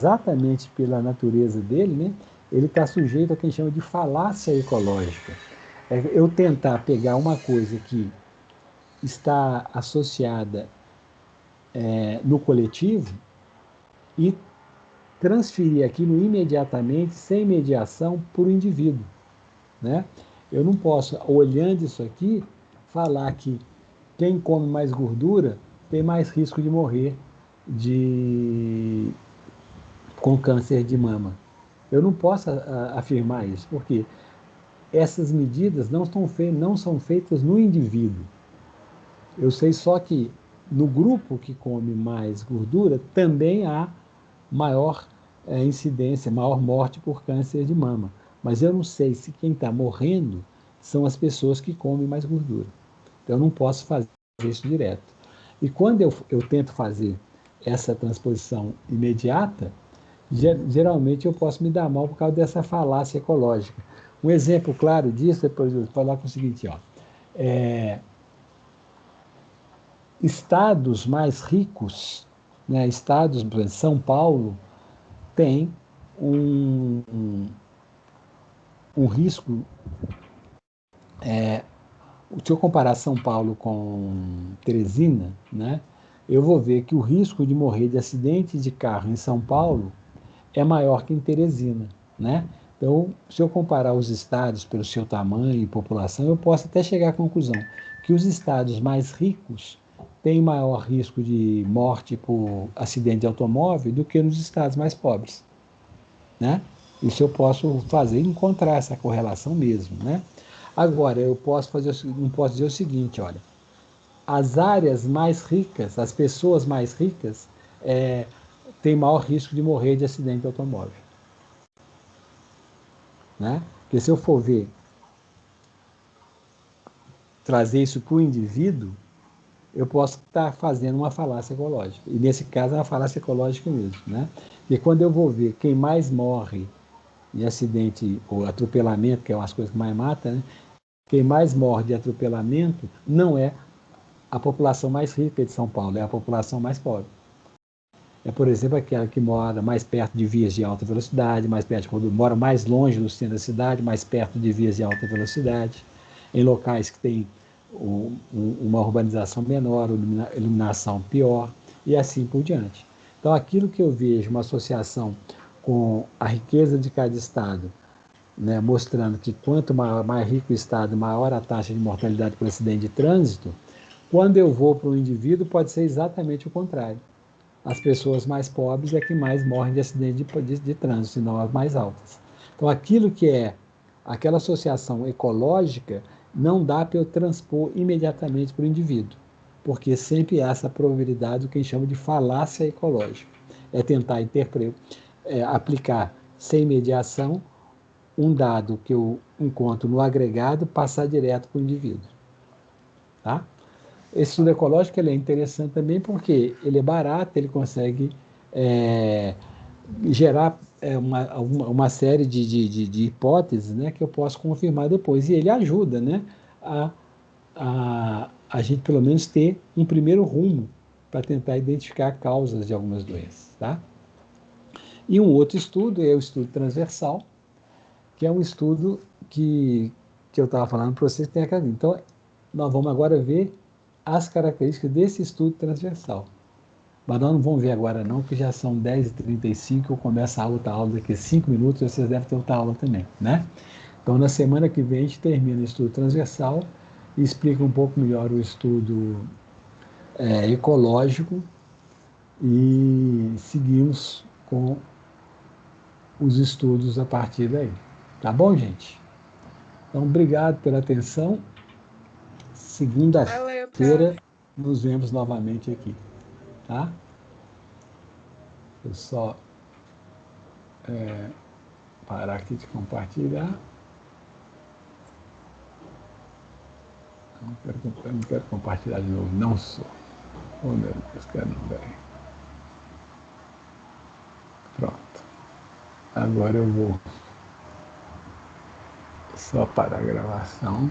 exatamente pela natureza dele, né, ele está sujeito a quem chama de falácia ecológica. É eu tentar pegar uma coisa que está associada no coletivo e transferir aquilo imediatamente, sem mediação, para o indivíduo. Né? Eu não posso, olhando isso aqui, falar que quem come mais gordura tem mais risco de morrer com câncer de mama. Eu não posso afirmar isso, porque essas medidas não são feitas no indivíduo. Eu sei só que no grupo que come mais gordura também há maior incidência, maior morte por câncer de mama. Mas eu não sei se quem está morrendo são as pessoas que comem mais gordura. Então eu não posso fazer isso direto. E quando eu tento fazer essa transposição imediata, geralmente eu posso me dar mal por causa dessa falácia ecológica. Um exemplo claro disso é, por exemplo, falar com o seguinte, ó, estados mais ricos, né, estados, por exemplo, São Paulo, tem um risco. Se eu comparar São Paulo com Teresina, né, eu vou ver que o risco de morrer de acidente de carro em São Paulo é maior que em Teresina. Né? Então, se eu comparar os estados pelo seu tamanho e população, eu posso até chegar à conclusão que os estados mais ricos têm maior risco de morte por acidente de automóvel do que nos estados mais pobres. Né? Isso eu posso fazer e encontrar essa correlação mesmo. Né? Agora, não posso dizer o seguinte, olha, as áreas mais ricas, as pessoas mais ricas, têm maior risco de morrer de acidente de automóvel. Né? Porque se eu for ver, trazer isso para o indivíduo, eu posso estar fazendo uma falácia ecológica. E nesse caso é uma falácia ecológica mesmo. Né? E quando eu vou ver quem mais morre em acidente ou atropelamento, que é umas coisas que mais mata, né? Quem mais morre de atropelamento não é a população mais rica de São Paulo, é a população mais pobre. É, por exemplo, aquela que mora mais perto de vias de alta velocidade, mora mais longe do centro da cidade, mais perto de vias de alta velocidade, em locais que têm uma urbanização menor, iluminação pior, e assim por diante. Então, aquilo que eu vejo, uma associação com a riqueza de cada estado, né, mostrando que quanto mais rico o estado, maior a taxa de mortalidade por acidente de trânsito, quando eu vou para o indivíduo, pode ser exatamente o contrário. As pessoas mais pobres é que mais morrem de acidente de trânsito, não as mais altas. Então, aquilo que é aquela associação ecológica, não dá para eu transpor imediatamente para o indivíduo, porque sempre há essa probabilidade, o que a gente chama de falácia ecológica. É tentar aplicar sem mediação um dado que eu encontro no agregado, passar direto para o indivíduo. Tá? Esse estudo ecológico ele é interessante também porque ele é barato, ele consegue gerar uma série de hipóteses, né, que eu posso confirmar depois. E ele ajuda, né, a gente, pelo menos, ter um primeiro rumo para tentar identificar causas de algumas doenças. Tá? E um outro estudo é o estudo transversal, que é um estudo que eu estava falando para vocês que tem aqui. Então, nós vamos agora ver as características desse estudo transversal. Mas nós não vamos ver agora não, porque já são 10h35, eu começo a outra aula daqui a 5 minutos, vocês devem ter outra aula também, né? Então, na semana que vem, a gente termina o estudo transversal e explica um pouco melhor o estudo ecológico e seguimos com os estudos a partir daí. Tá bom, gente? Então, obrigado pela atenção. Segunda-feira nos vemos novamente aqui. Tá? Eu só parar aqui de compartilhar. Eu não quero compartilhar de novo, não sou. Oh, meu Deus, quero não, peraí. Pronto. Agora eu vou só parar a gravação.